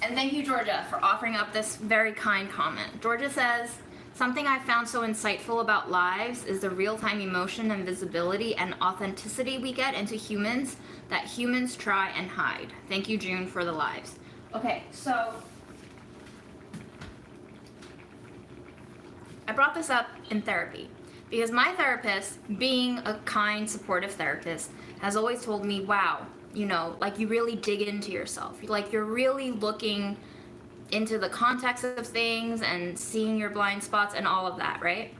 And thank you, Georgia, for offering up this very kind comment. Georgia says, something I found so insightful about lives is the real-time emotion and visibility and authenticity we get into humans that humans try and hide. Thank you, June, for the lives. Okay, so I brought this up in therapy because my therapist, being a kind, supportive therapist, has always told me, wow, you know, like you really dig into yourself. Like you're really looking into the context of things and seeing your blind spots and all of that, right?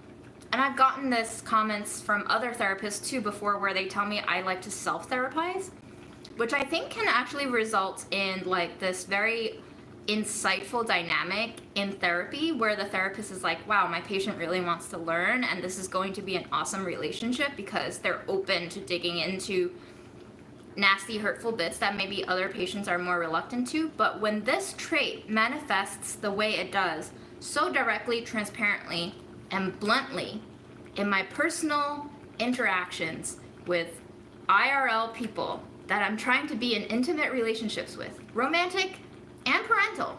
And I've gotten this comments from other therapists too before where they tell me I like to self-therapize, which I think can actually result in like this very insightful dynamic in therapy where the therapist is like, wow, my patient really wants to learn and this is going to be an awesome relationship because they're open to digging into nasty, hurtful bits that maybe other patients are more reluctant to. But when this trait manifests the way it does, so directly, transparently, and bluntly in my personal interactions with IRL people that I'm trying to be in intimate relationships with, romantic and parental,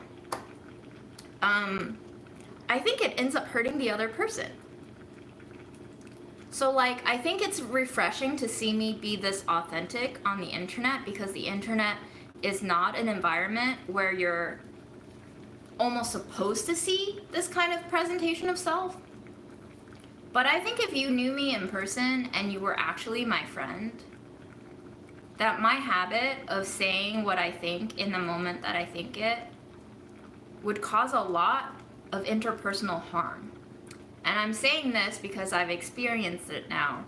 I think it ends up hurting the other person. So like, I think it's refreshing to see me be this authentic on the internet because the internet is not an environment where you're almost supposed to see this kind of presentation of self. But I think if you knew me in person and you were actually my friend, that my habit of saying what I think in the moment that I think it would cause a lot of interpersonal harm. And I'm saying this because I've experienced it now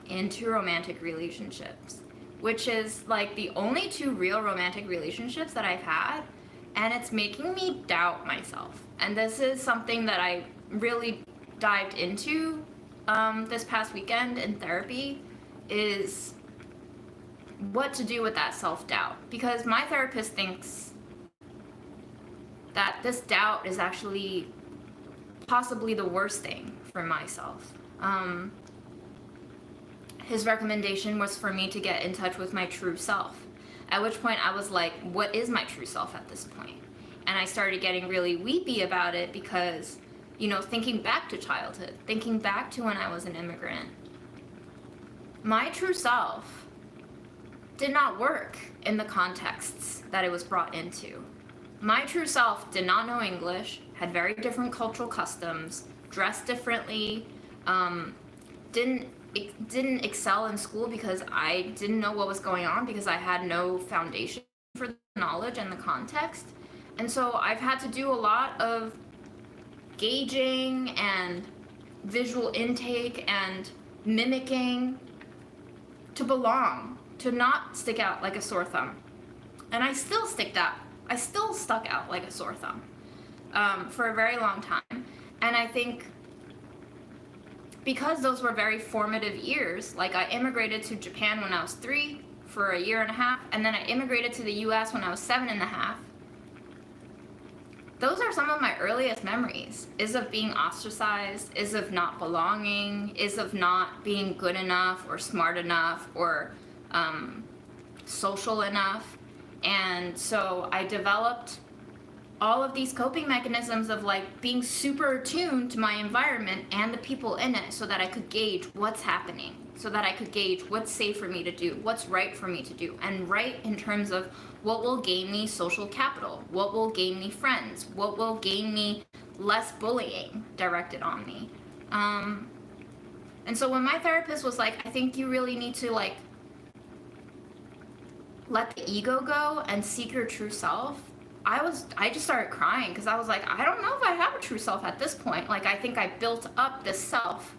in 2 romantic relationships, which is like the only 2 real romantic relationships that I've had, and it's making me doubt myself. And this is something that I really dived into this past weekend in therapy is what to do with that self-doubt. Because my therapist thinks that this doubt is actually possibly the worst thing for myself. His recommendation was for me to get in touch with my true self. At which point I was like, what is my true self at this point? And I started getting really weepy about it because, thinking back to childhood, thinking back to when I was an immigrant, my true self did not work in the contexts that it was brought into. My true self did not know English, had very different cultural customs, dressed differently, didn't excel in school because I didn't know what was going on because I had no foundation for the knowledge and the context. And so I've had to do a lot of gauging and visual intake and mimicking to belong, to not stick out like a sore thumb. And I still stuck out like a sore thumb for a very long time. And I think because those were very formative years, like I immigrated to Japan when I was 3 for a year and a half, and then I immigrated to the US when I was 7.5. Those are some of my earliest memories, is of being ostracized, is of not belonging, is of not being good enough or smart enough or social enough. And so I developed all of these coping mechanisms of like being super attuned to my environment and the people in it so that I could gauge what's happening, so that I could gauge what's safe for me to do, what's right for me to do, and right in terms of what will gain me social capital, what will gain me friends, what will gain me less bullying directed on me. And so when my therapist was like, I think you really need to like let the ego go and seek your true self, I just started crying because I was like, I don't know if I have a true self at this point. Like, I think I built up this self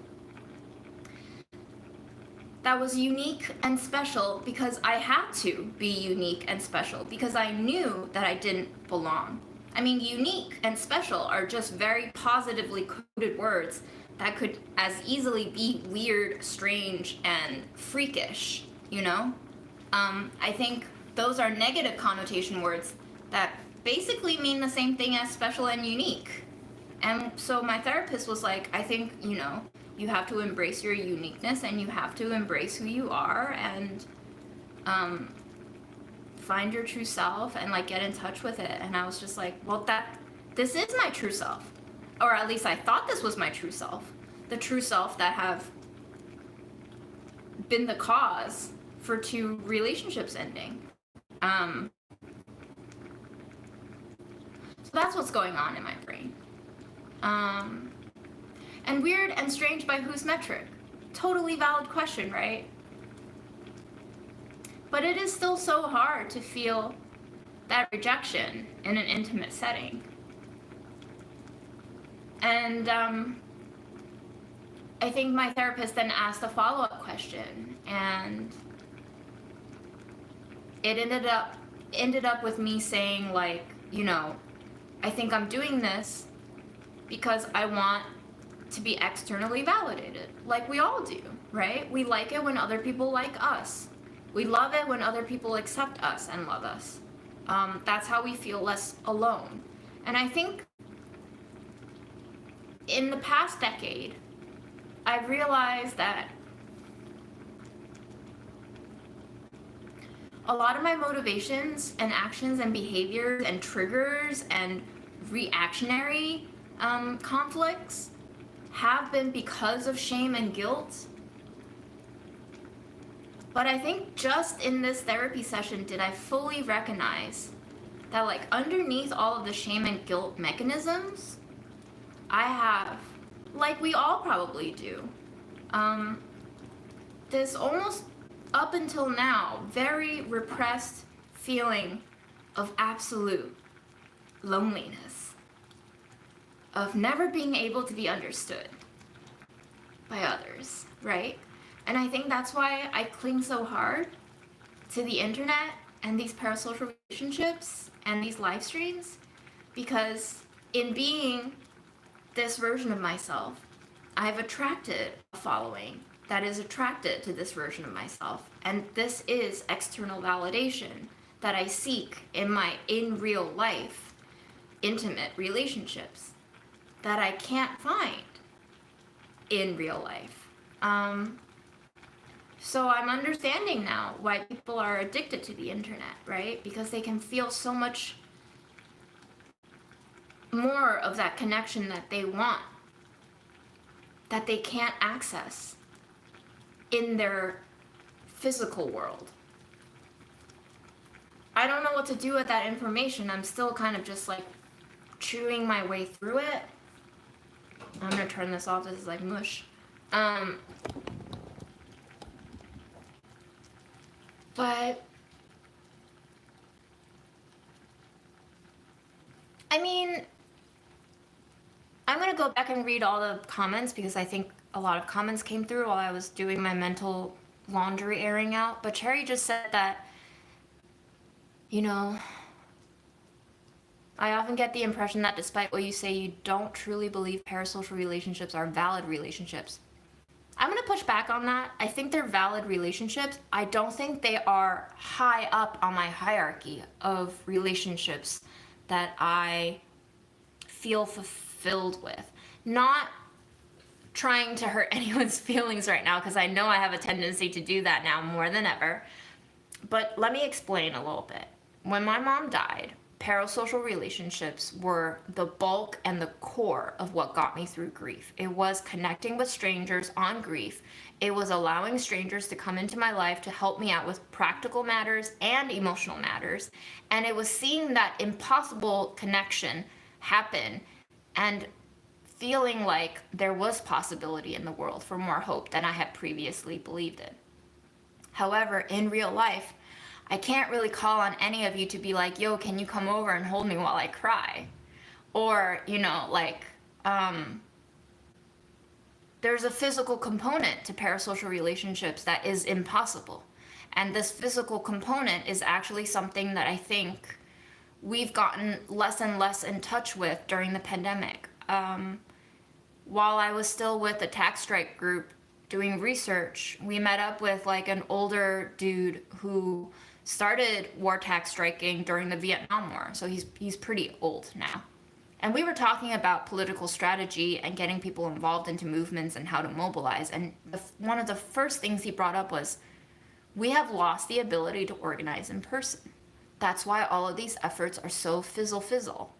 that was unique and special because I had to be unique and special because I knew that I didn't belong. I mean, unique and special are just very positively coded words that could as easily be weird, strange, and freakish, I think those are negative connotation words that basically mean the same thing as special and unique. And so my therapist was like, I think, you have to embrace your uniqueness and you have to embrace who you are and find your true self and like get in touch with it. And I was just like, well, this is my true self. Or at least I thought this was my true self. The true self that have been the cause for 2 relationships ending. So that's what's going on in my brain. And weird and strange by whose metric? Totally valid question, right? But it is still so hard to feel that rejection in an intimate setting. And I think my therapist then asked a follow-up question, and it ended up with me saying like, I think I'm doing this because I want to be externally validated, like we all do, right? We like it when other people like us. We love it when other people accept us and love us. That's how we feel less alone. And I think in the past decade, I've realized that a lot of my motivations and actions and behaviors and triggers and reactionary conflicts have been because of shame and guilt. But I think just in this therapy session did I fully recognize that like underneath all of the shame and guilt mechanisms, I have, like we all probably do, this almost up until now very repressed feeling of absolute loneliness, of never being able to be understood by others, right? And I think that's why I cling so hard to the internet and these parasocial relationships and these live streams, because in being this version of myself, I've attracted a following that is attracted to this version of myself. And this is external validation that I seek in real life intimate relationships that I can't find in real life. So I'm understanding now why people are addicted to the internet, right? Because they can feel so much more of that connection that they want, that they can't access in their physical world. I don't know what to do with that information. I'm still kind of just like chewing my way through it. I'm gonna turn this off. This is like mush. But I mean, I'm gonna go back and read all the comments because I think a lot of comments came through while I was doing my mental laundry airing out. But Cherry just said that, you know, I often get the impression that despite what you say, you don't truly believe parasocial relationships are valid relationships. I'm going to push back on that. I think they're valid relationships. I don't think they are high up on my hierarchy of relationships that I feel fulfilled with. Not trying to hurt anyone's feelings right now, because I know I have a tendency to do that now more than ever. But let me explain a little bit. When my mom died, parasocial relationships were the bulk and the core of what got me through grief. It was connecting with strangers on grief. It was allowing strangers to come into my life to help me out with practical matters and emotional matters. And it was seeing that impossible connection happen and feeling like there was possibility in the world for more hope than I had previously believed in. However, in real life, I can't really call on any of you to be like, yo, can you come over and hold me while I cry? Or, you know, like, there's a physical component to parasocial relationships that is impossible. And this physical component is actually something that I think we've gotten less and less in touch with during the pandemic. While I was still with the tax strike group doing research, we met up with like an older dude who started war tax striking during the Vietnam War. So he's pretty old now. And we were talking about political strategy and getting people involved into movements and how to mobilize. And one of the first things he brought up was, we have lost the ability to organize in person. That's why all of these efforts are so fizzle.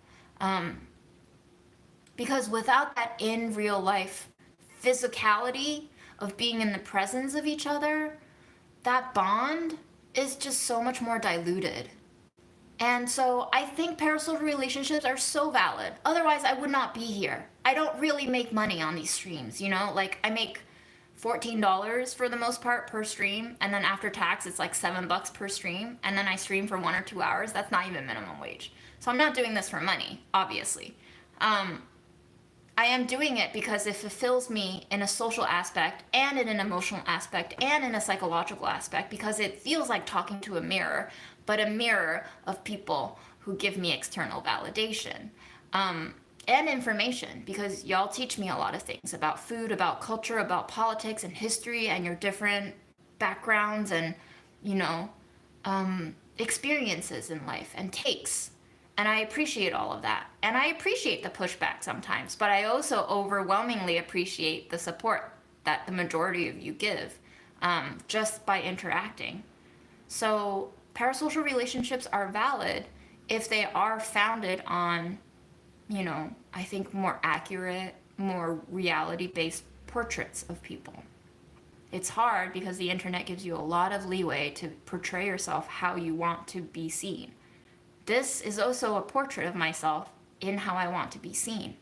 Because without that in real life physicality of being in the presence of each other, that bond is just so much more diluted. And so I think parasocial relationships are so valid. Otherwise, I would not be here. I don't really make money on these streams, you know? Like, I make $14 for the most part per stream, and then after tax, it's like $7 per stream, and then I stream for 1 or 2 hours. That's not even minimum wage. So I'm not doing this for money, obviously. I am doing it because it fulfills me in a social aspect and in an emotional aspect and in a psychological aspect, because it feels like talking to a mirror, but a mirror of people who give me external validation and information, because y'all teach me a lot of things about food, about culture, about politics and history and your different backgrounds and, you know, experiences in life and takes. And I appreciate all of that. And I appreciate the pushback sometimes, but I also overwhelmingly appreciate the support that the majority of you give just by interacting. So parasocial relationships are valid if they are founded on, you know, I think more accurate, more reality-based portraits of people. It's hard because the internet gives you a lot of leeway to portray yourself how you want to be seen. This is also a portrait of myself in how I want to be seen.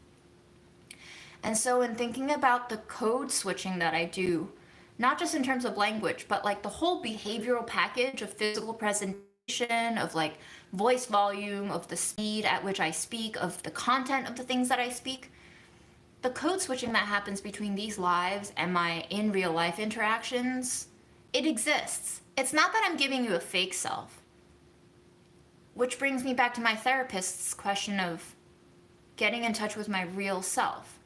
And so in thinking about the code switching that I do, not just in terms of language, but like the whole behavioral package of physical presentation, of like voice volume, of the speed at which I speak, of the content of the things that I speak, the code switching that happens between these lives and my in real life interactions, it exists. It's not that I'm giving you a fake self. Which brings me back to my therapist's question of getting in touch with my real self.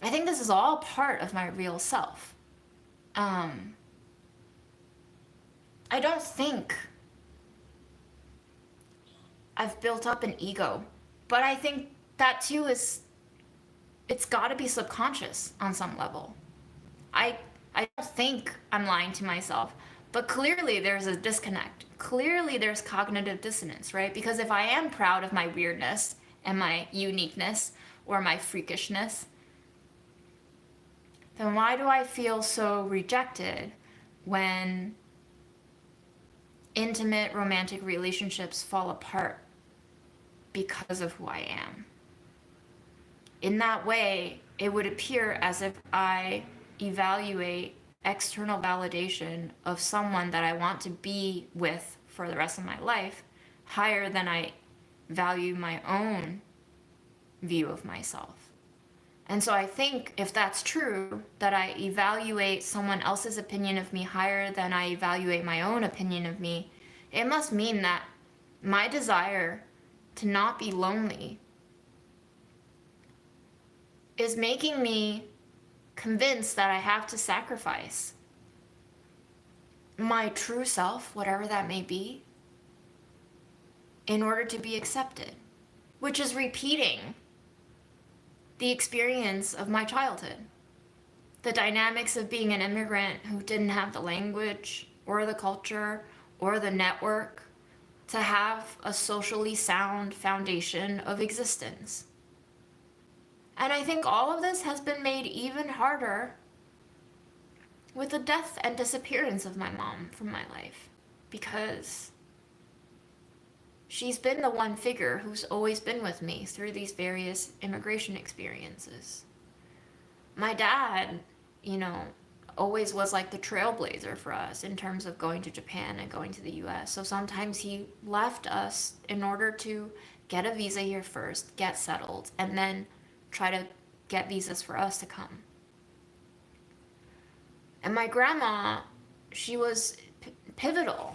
I think this is all part of my real self. Um, I don't think I've built up an ego, but I think that too is, it's got to be subconscious on some level. I I don't think I'm lying to myself, but clearly there's a disconnect. Clearly there's cognitive dissonance, right? Because if I am proud of my weirdness and my uniqueness or my freakishness, then why do I feel so rejected when intimate romantic relationships fall apart because of who I am? In that way, it would appear as if I evaluate external validation of someone that I want to be with for the rest of my life higher than I value my own view of myself. And so I think if that's true, that I evaluate someone else's opinion of me higher than I evaluate my own opinion of me, it must mean that my desire to not be lonely is making me convinced that I have to sacrifice my true self, whatever that may be, in order to be accepted, which is repeating the experience of my childhood. The dynamics of being an immigrant who didn't have the language or the culture or the network to have a socially sound foundation of existence. And I think all of this has been made even harder with the death and disappearance of my mom from my life, because she's been the one figure who's always been with me through these various immigration experiences. My dad, always was like the trailblazer for us in terms of going to Japan and going to the US. So sometimes he left us in order to get a visa here first, get settled, and then try to get visas for us to come. And my grandma, she was pivotal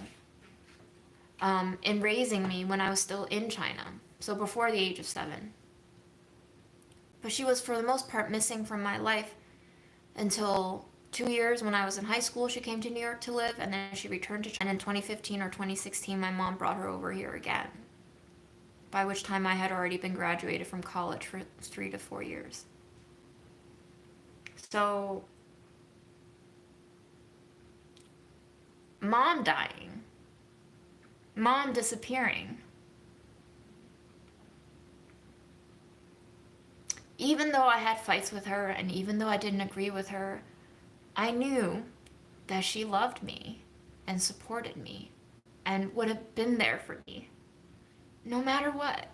in raising me when I was still in China, so before the age of 7. But she was, for the most part, missing from my life until 2 years when I was in high school. She came to New York to live, and then she returned to China. And in 2015 or 2016, my mom brought her over here again, by which time I had already been graduated from college for 3 to 4 years. So, mom dying, mom disappearing, even though I had fights with her and even though I didn't agree with her, I knew that she loved me and supported me and would have been there for me no matter what.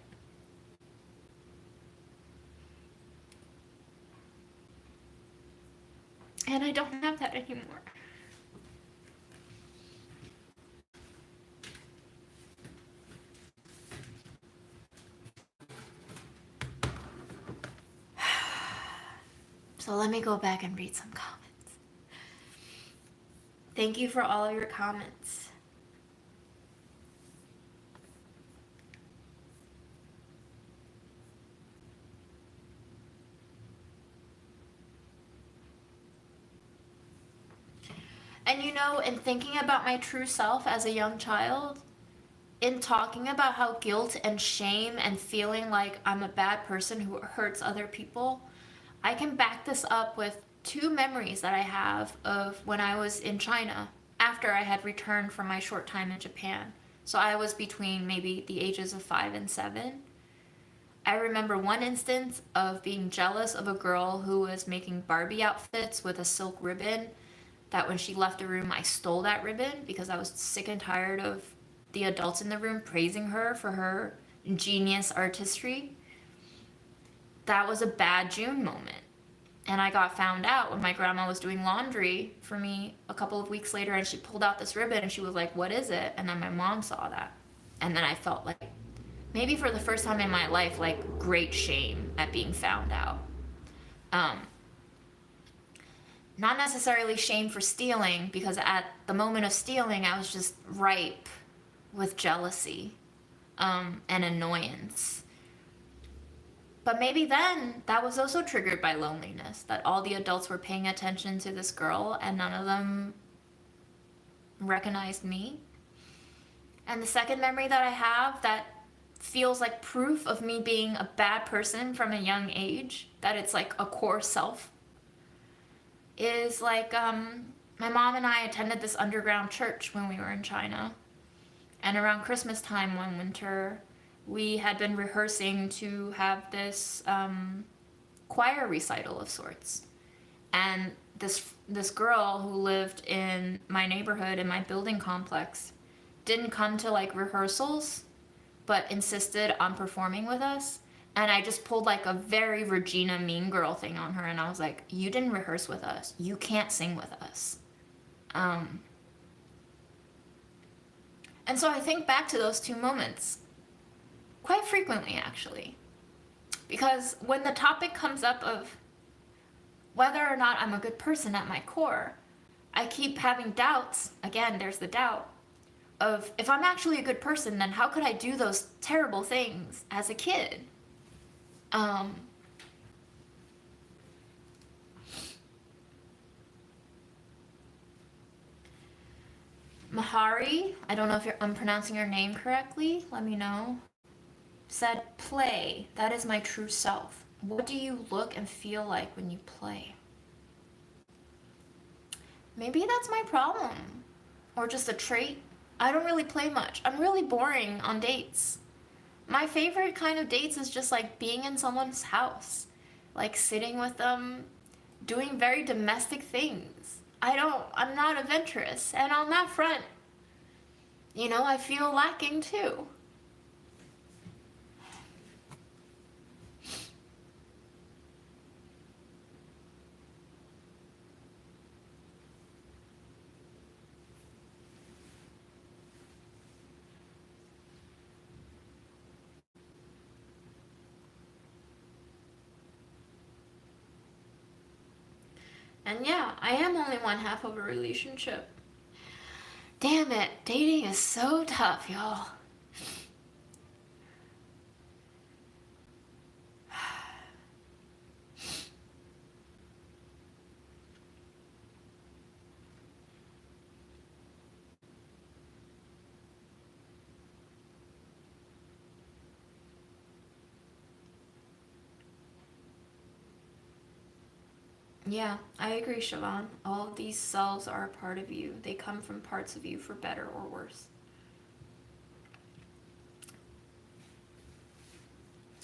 And I don't have that anymore. So let me go back and read some comments. Thank you for all of your comments. And in thinking about my true self as a young child, in talking about how guilt and shame and feeling like I'm a bad person who hurts other people, I can back this up with 2 memories that I have of when I was in China after I had returned from my short time in Japan. So I was between maybe the ages of 5 and 7. I remember one instance of being jealous of a girl who was making Barbie outfits with a silk ribbon, that when she left the room, I stole that ribbon because I was sick and tired of the adults in the room praising her for her genius artistry. That was a bad June moment. And I got found out when my grandma was doing laundry for me a couple of weeks later, and she pulled out this ribbon and she was like, "What is it?" And then my mom saw that. And then I felt like, maybe for the first time in my life, like great shame at being found out. Not necessarily shame for stealing, because at the moment of stealing, I was just ripe with jealousy and annoyance. But maybe then that was also triggered by loneliness, that all the adults were paying attention to this girl and none of them recognized me. And the second memory that I have that feels like proof of me being a bad person from a young age, that it's like a core self, is like my mom and I attended this underground church when we were in China. And around Christmas time one winter, we had been rehearsing to have this choir recital of sorts. And this girl who lived in my neighborhood, in my building complex, didn't come to like rehearsals, but insisted on performing with us. And I just pulled like a very Regina Mean Girl thing on her, and I was like, you didn't rehearse with us. You can't sing with us. And so I think back to those two moments quite frequently, actually. Because when the topic comes up of whether or not I'm a good person at my core, I keep having doubts. Again, there's the doubt of, if I'm actually a good person, then how could I do those terrible things as a kid? Mahari, I don't know if I'm pronouncing your name correctly, let me know, said, play, that is my true self. What do you look and feel like when you play? Maybe that's my problem, or just a trait. I don't really play much. I'm really boring on dates. My favorite kind of dates is just like being in someone's house, like sitting with them, doing very domestic things. I'm not adventurous, and on that front, I feel lacking too. And yeah, I am only one half of a relationship. Damn it, dating is so tough, y'all. Yeah, I agree, Siobhan. All of these selves are a part of you. They come from parts of you for better or worse.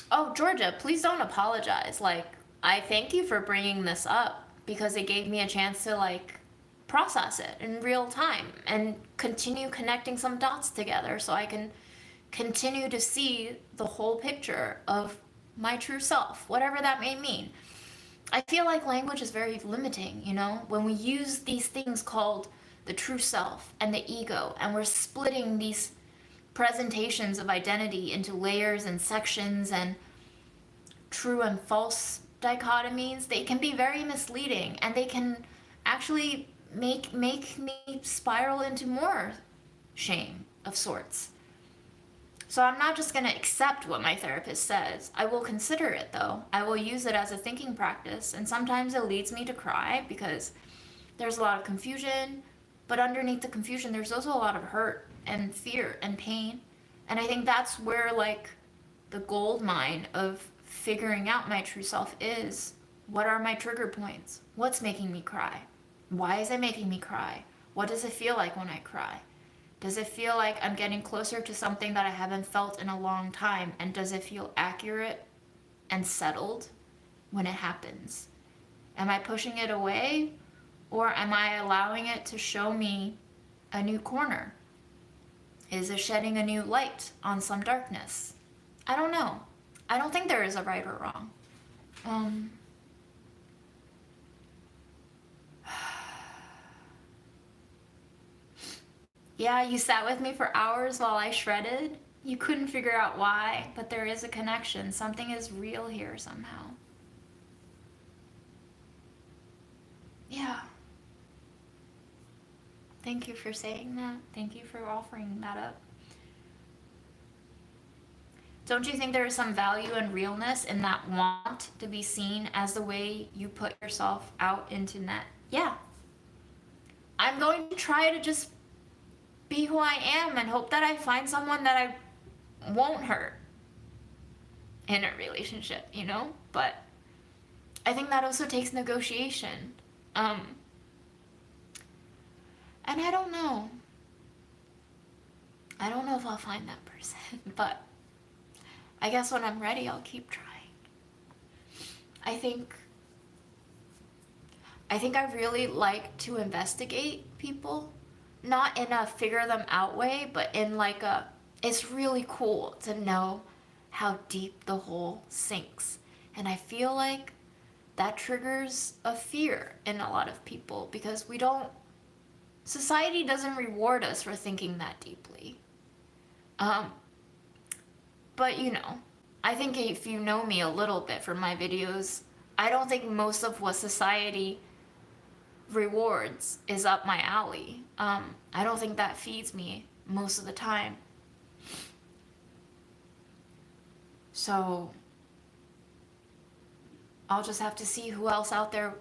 Oh, Georgia, please don't apologize. Like, I thank you for bringing this up because it gave me a chance to, like, process it in real time and continue connecting some dots together so I can continue to see the whole picture of my true self, whatever that may mean. I feel like language is very limiting, when we use these things called the true self and the ego, and we're splitting these presentations of identity into layers and sections and true and false dichotomies. They can be very misleading, and they can actually make me spiral into more shame of sorts. So I'm not just going to accept what my therapist says. I will consider it, though. I will use it as a thinking practice, and sometimes it leads me to cry because there's a lot of confusion, but underneath the confusion there's also a lot of hurt and fear and pain. And I think that's where, like, the gold mine of figuring out my true self is. What are my trigger points? What's making me cry? Why is it making me cry? What does it feel like when I cry? Does it feel like I'm getting closer to something that I haven't felt in a long time? And does it feel accurate and settled when it happens? Am I pushing it away, or am I allowing it to show me a new corner? Is it shedding a new light on some darkness? I don't know. I don't think there is a right or wrong. Yeah, you sat with me for hours while I shredded. You couldn't figure out why, but there is a connection. Something is real here somehow. Yeah. Thank you for saying that. Thank you for offering that up. Don't you think there is some value and realness in that want to be seen as the way you put yourself out into net? Yeah. I'm going to try to just be who I am and hope that I find someone that I won't hurt in a relationship, you know? But I think that also takes negotiation. And I don't know. I don't know if I'll find that person, but I guess when I'm ready, I'll keep trying. I think I really like to investigate people, not in a figure them out way, but in like a, it's really cool to know how deep the hole sinks. And I feel like that triggers a fear in a lot of people because society doesn't reward us for thinking that deeply. But you know, I think if you know me a little bit from my videos, I don't think most of what society rewards is up my alley. I don't think that feeds me most of the time. So I'll just have to see who else out there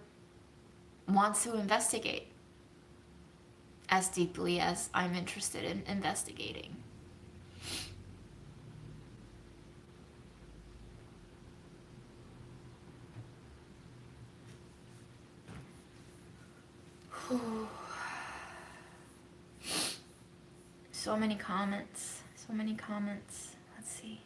wants to investigate as deeply as I'm interested in investigating. So many comments. So many comments. Let's see.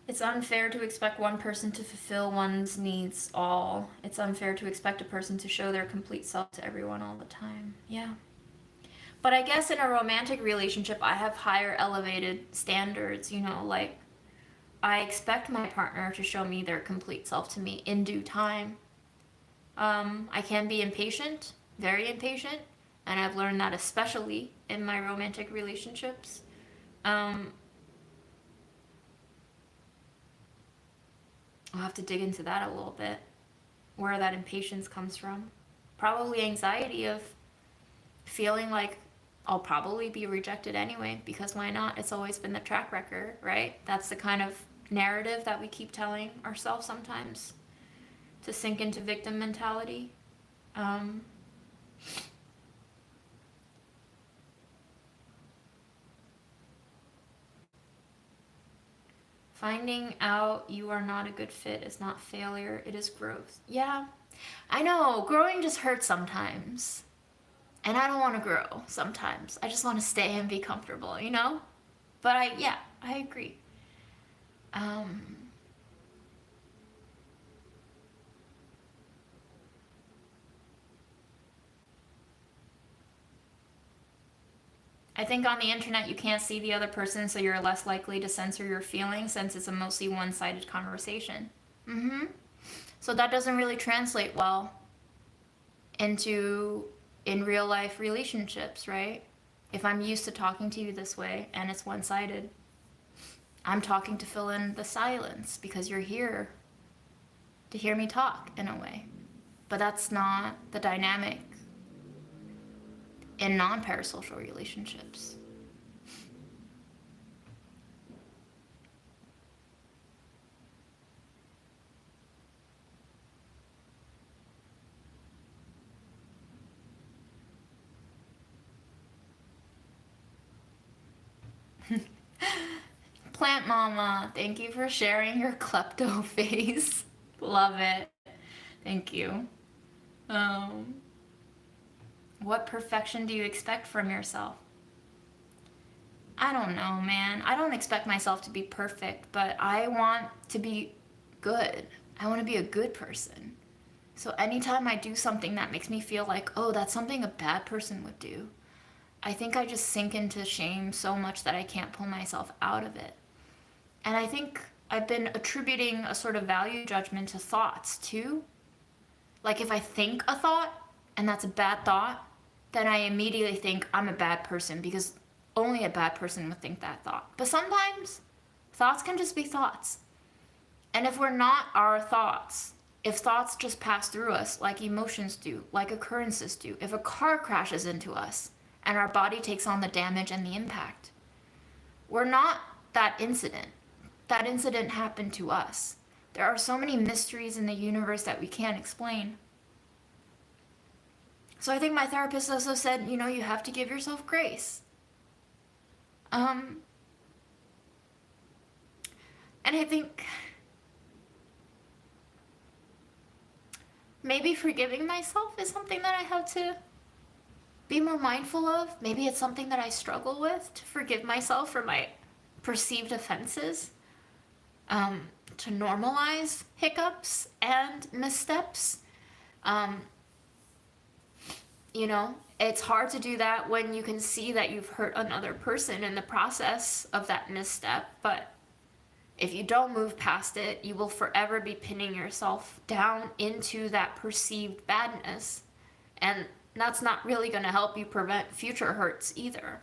It's unfair to expect one person to fulfill one's needs all. It's unfair to expect a person to show their complete self to everyone all the time. Yeah. But I guess in a romantic relationship, I have higher elevated standards, you know, like I expect my partner to show me their complete self to me in due time. I can be impatient, very impatient, and I've learned that especially in my romantic relationships. I'll have to dig into that a little bit, where that impatience comes from. Probably anxiety of feeling like I'll probably be rejected anyway, because why not? It's always been the track record, right? That's the kind of narrative that we keep telling ourselves sometimes to sink into victim mentality. Finding out you are not a good fit is not failure, it is growth. Yeah, I know, growing just hurts sometimes. And I don't want to grow sometimes. I just want to stay and be comfortable, you know? But I agree. I think on the internet you can't see the other person, so you're less likely to censor your feelings since it's a mostly one-sided conversation. So that doesn't really translate well into in real life relationships, right? If I'm used to talking to you this way and it's one-sided, I'm talking to fill in the silence because you're here to hear me talk in a way. But that's not the dynamic in non-parasocial relationships. Plant Mama, thank you for sharing your klepto face. Love it. Thank you. What perfection do you expect from yourself? I don't know, man. I don't expect myself to be perfect, but I want to be good. I want to be a good person. So anytime I do something that makes me feel like, oh, that's something a bad person would do, I think I just sink into shame so much that I can't pull myself out of it. And I think I've been attributing a sort of value judgment to thoughts too. Like if I think a thought and that's a bad thought, then I immediately think I'm a bad person because only a bad person would think that thought. But sometimes thoughts can just be thoughts. And if we're not our thoughts, If thoughts just pass through us like emotions do, like occurrences do, if a car crashes into us and our body takes on the damage and the impact, we're not that incident. That incident happened to us. There are so many mysteries in the universe that we can't explain. So I think my therapist also said, you know, you have to give yourself grace. And I think maybe forgiving myself is something that I have to be more mindful of. Maybe it's something that I struggle with, to forgive myself for my perceived offenses, to normalize hiccups and missteps. You know, it's hard to do that when you can see that you've hurt another person in the process of that misstep, but if you don't move past it, you will forever be pinning yourself down into that perceived badness. And that's not really going to help you prevent future hurts either.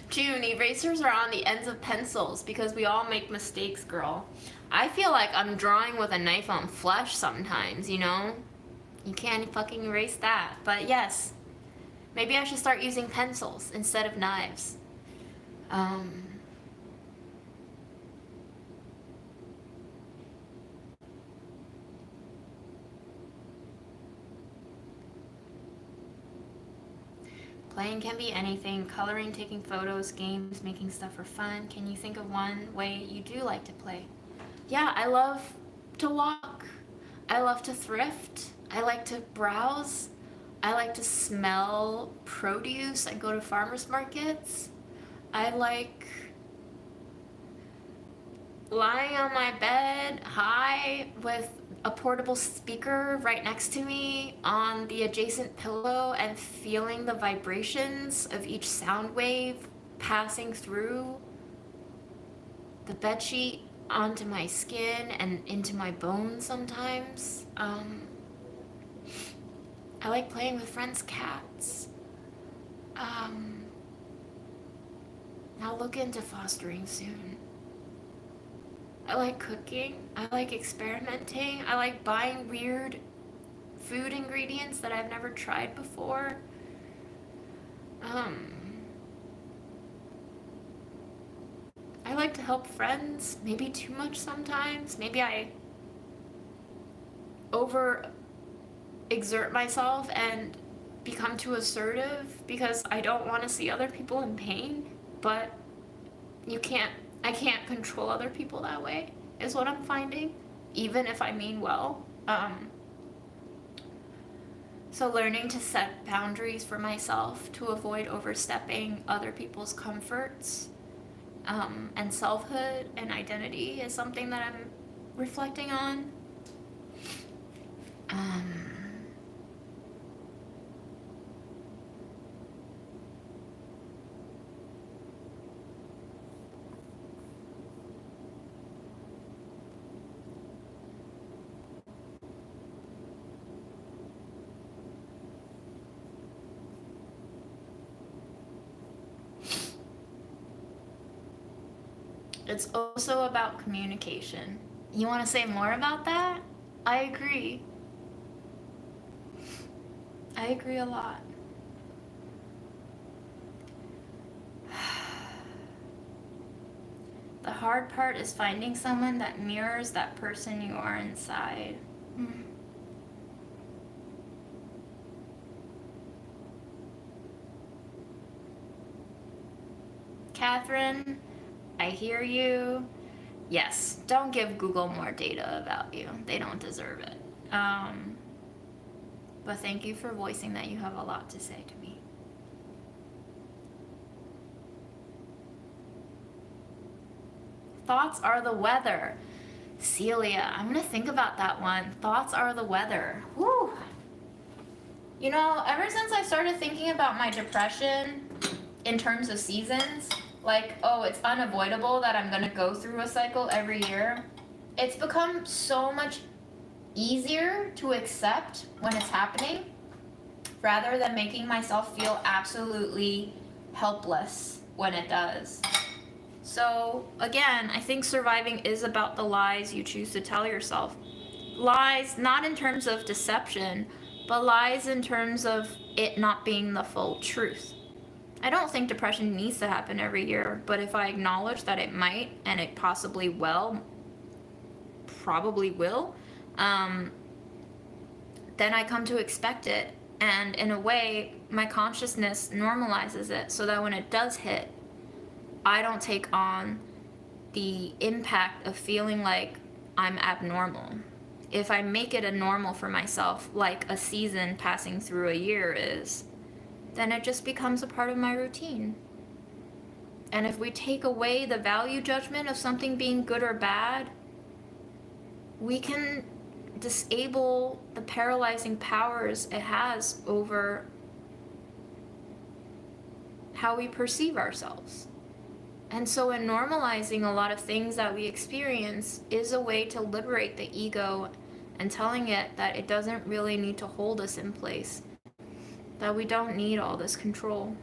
June, erasers are on the ends of pencils because we all make mistakes, girl. I feel like I'm drawing with a knife on flesh sometimes, you know? You can't fucking erase that. But yes, maybe I should start using pencils instead of knives. Playing can be anything. Coloring, taking photos, games, making stuff for fun. Can you think of one way you do like to play? Yeah, I love to walk. I love to thrift. I like to browse. I like to smell produce. I go to farmers markets. I like lying on my bed high with a portable speaker right next to me on the adjacent pillow and feeling the vibrations of each sound wave passing through the bedsheet onto my skin and into my bones sometimes. I like playing with friends' cats. I'll look into fostering soon. I like cooking. I like experimenting. I like buying weird food ingredients that I've never tried before. I like to help friends, maybe too much sometimes. Maybe I over exert myself and become too assertive because I don't want to see other people in pain, but I can't control other people that way, is what I'm finding, even if I mean well. So learning to set boundaries for myself to avoid overstepping other people's comforts, and selfhood and identity is something that I'm reflecting on. It's also about communication. You want to say more about that? I agree. I agree a lot. The hard part is finding someone that mirrors that person you are inside. Catherine, I hear you. Yes, don't give Google more data about you. They don't deserve it. But thank you for voicing that you have a lot to say to me. Thoughts are the weather. Celia, I'm gonna think about that one. Thoughts are the weather. Whew. You know, ever since I started thinking about my depression in terms of seasons, like, oh, it's unavoidable that I'm gonna go through a cycle every year, it's become so much easier to accept when it's happening. rather than making myself feel absolutely helpless when it does. So again, I think surviving is about the lies you choose to tell yourself. Lies not in terms of deception, but lies in terms of it not being the full truth. I don't think depression needs to happen every year, but if I acknowledge that it might, and it possibly probably will, then I come to expect it. And in a way, my consciousness normalizes it so that when it does hit, I don't take on the impact of feeling like I'm abnormal. If I make it a normal for myself, like a season passing through a year is, then it just becomes a part of my routine. And if we take away the value judgment of something being good or bad, we can disable the paralyzing powers it has over how we perceive ourselves. And so in normalizing a lot of things that we experience is a way to liberate the ego and telling it that it doesn't really need to hold us in place, that we don't need all this control.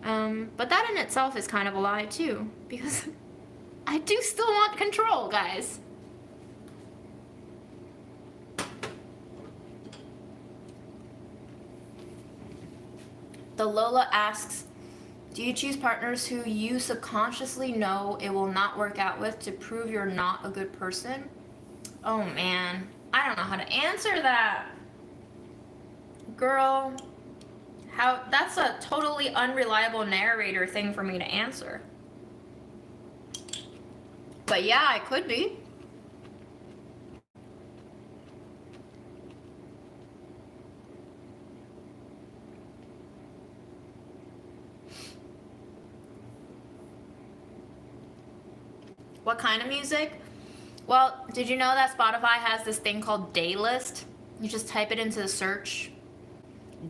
But that in itself is kind of a lie too, because I do still want control, guys. The Lola asks, do you choose partners who you subconsciously know it will not work out with to prove you're not a good person? Oh man, I don't know how to answer that. Girl, that's a totally unreliable narrator thing for me to answer. But yeah, I could be. What kind of music? Well, did you know that Spotify has this thing called Daylist? You just type it into the search,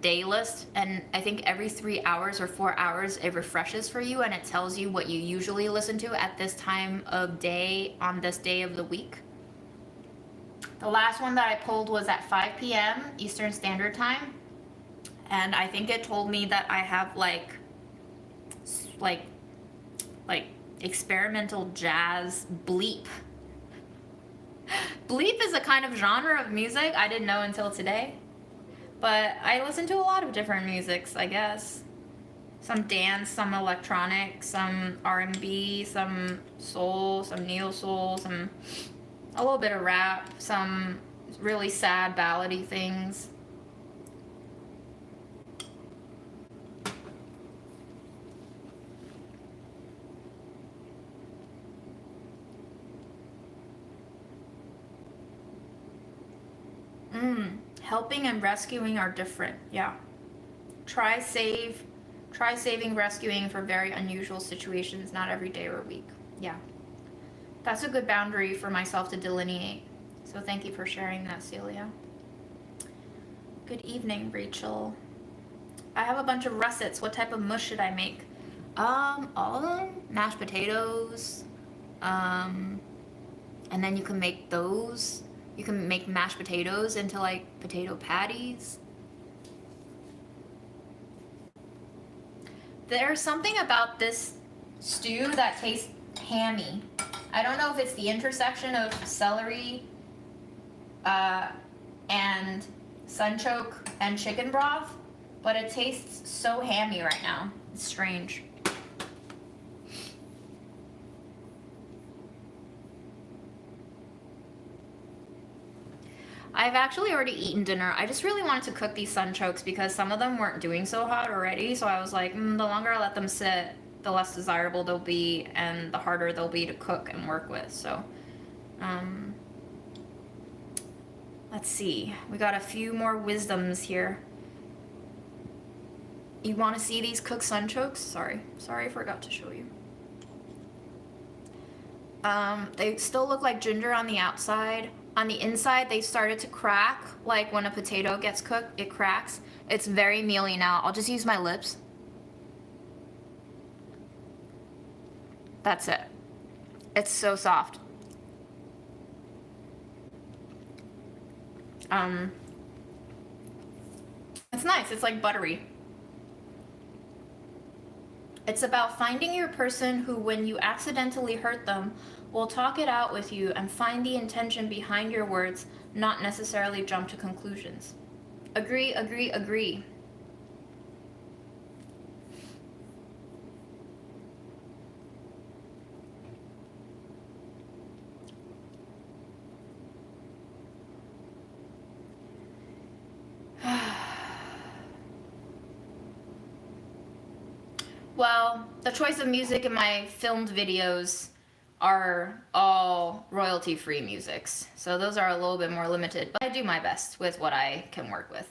Daylist, and I think every 3 hours or 4 hours it refreshes for you and it tells you what you usually listen to at this time of day on this day of the week. The last one that I pulled was at 5 p.m. Eastern Standard Time, and I think it told me that I have like experimental jazz bleep. Bleep is a kind of genre of music I didn't know until today. But I listen to a lot of different musics, I guess. Some dance, some electronic, some R&B, some soul, some neo soul, some a little bit of rap, some really sad ballady things. Helping and rescuing are different, yeah. Try saving, rescuing for very unusual situations, not every day or week. Yeah. That's a good boundary for myself to delineate. So thank you for sharing that, Celia. Good evening, Rachel. I have a bunch of russets. What type of mush should I make? All of them. Mashed potatoes. And then you can make those. You can make mashed potatoes into like potato patties. There's something about this stew that tastes hammy. I don't know if it's the intersection of celery and sunchoke and chicken broth, but it tastes so hammy right now. It's strange. I've actually already eaten dinner. I just really wanted to cook these sunchokes because some of them weren't doing so hot already. So I was like, the longer I let them sit, the less desirable they'll be and the harder they'll be to cook and work with. So, let's see. We got a few more wisdoms here. You want to see these cooked sunchokes? Sorry, I forgot to show you. They still look like ginger on the outside. On the inside, they started to crack, like when a potato gets cooked, it cracks. It's very mealy now. I'll just use my lips. That's it. It's so soft. It's nice. It's like buttery. It's about finding your person who, when you accidentally hurt them, will talk it out with you and find the intention behind your words, not necessarily jump to conclusions. Agree, agree, agree. Well, the choice of music in my filmed videos are all royalty-free musics, so those are a little bit more limited, but I do my best with what I can work with.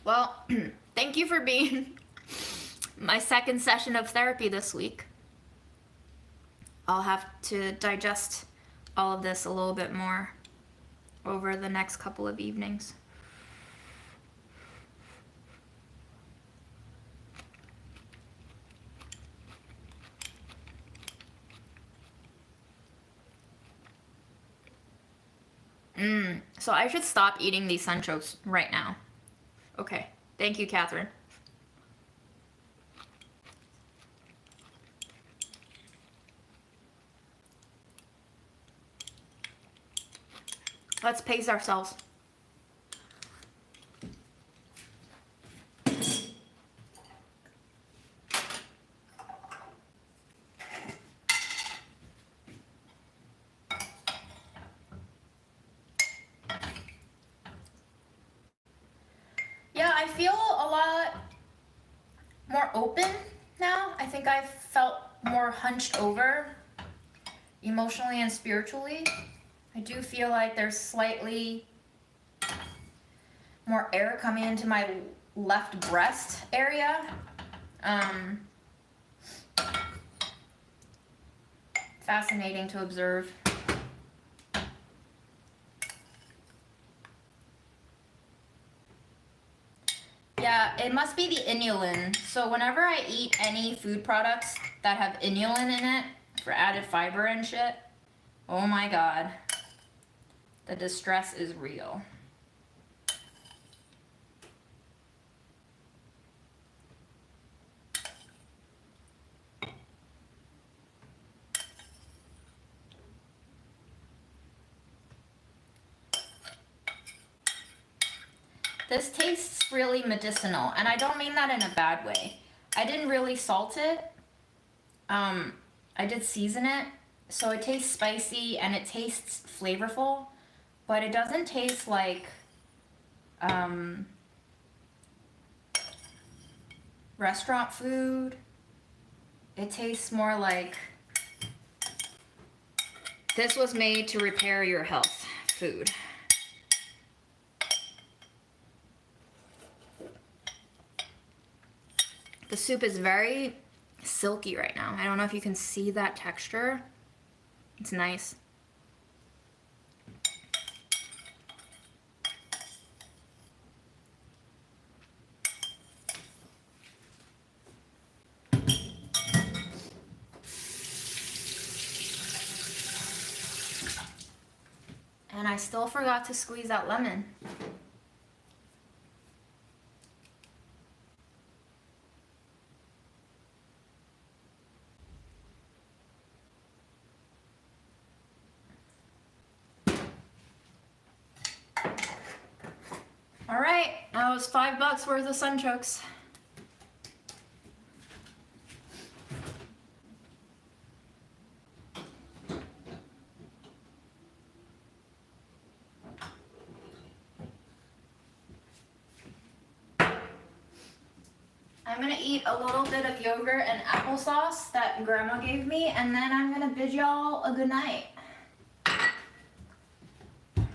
Well, thank you for being my second session of therapy this week. I'll have to digest all of this a little bit more over the next couple of evenings. So I should stop eating these sunchokes right now. Okay, thank you, Catherine. Let's pace ourselves. Yeah, I feel a lot more open now. I think I felt more hunched over emotionally and spiritually. I do feel like there's slightly more air coming into my left breast area. Fascinating to observe. Yeah, it must be the inulin. So whenever I eat any food products that have inulin in it for added fiber and shit, oh my god, the distress is real. This tastes really medicinal, and I don't mean that in a bad way. I didn't really salt it. I did season it, so it tastes spicy and it tastes flavorful, but it doesn't taste like restaurant food. It tastes more like this was made to repair your health food. The soup is very silky right now. I don't know if you can see that texture. It's nice. And I still forgot to squeeze that lemon. All right, that was $5 worth of sunchokes. I'm gonna eat a little bit of yogurt and applesauce that Grandma gave me, and then I'm gonna bid y'all a good night.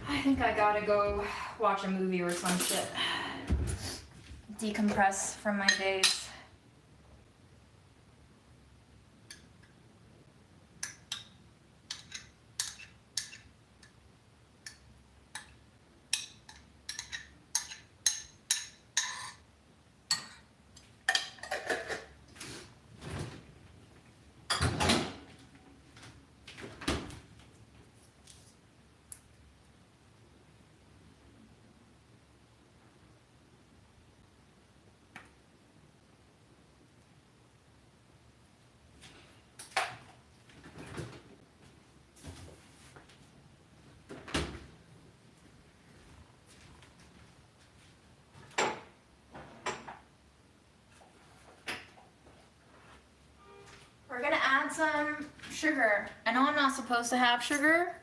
I think I gotta go watch a movie or some shit. Decompress from my days. We're gonna add some sugar. I know I'm not supposed to have sugar.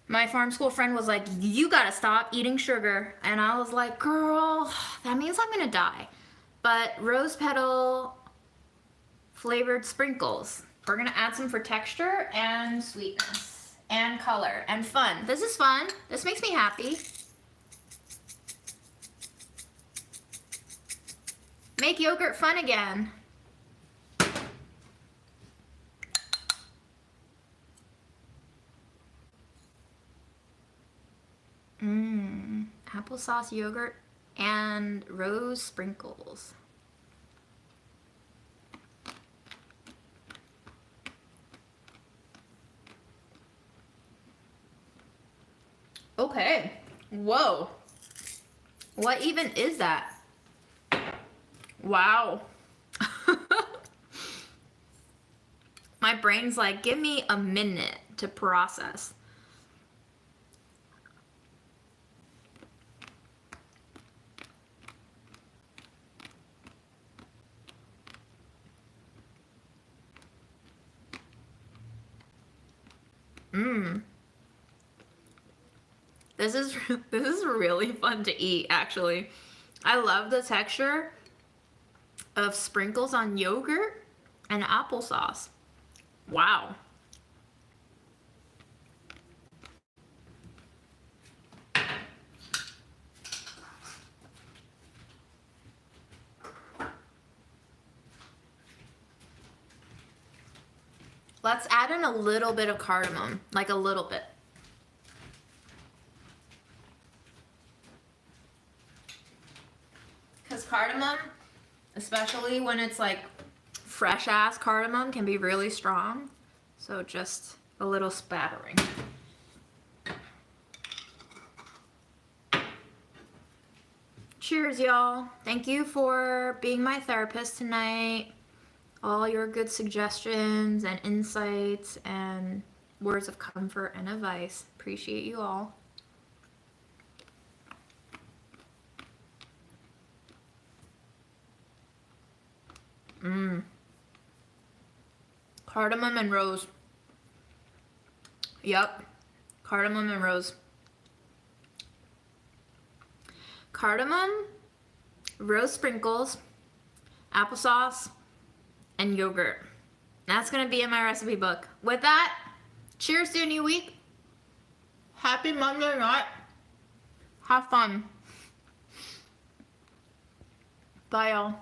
My farm school friend was like, you gotta stop eating sugar. And I was like, girl, that means I'm gonna die. But rose petal flavored sprinkles. We're gonna add some for texture and sweetness and color and fun. This is fun. This makes me happy. Make yogurt fun again. Applesauce yogurt and rose sprinkles. Okay. Whoa. What even is that? Wow. My brain's like, give me a minute to process. This is really fun to eat, actually. I love the texture of sprinkles on yogurt and applesauce. Wow. Let's add in a little bit of cardamom, like a little bit. Because cardamom, especially when it's like fresh ass cardamom, can be really strong. So just a little spattering. Cheers, y'all. Thank you for being my therapist tonight. All your good suggestions and insights and words of comfort and advice. Appreciate you all. Cardamom and rose. Yep. Cardamom and rose. Cardamom, rose sprinkles, applesauce, and yogurt. That's gonna be in my recipe book. With that, cheers to a new week. Happy Monday night. Have fun. Bye, y'all.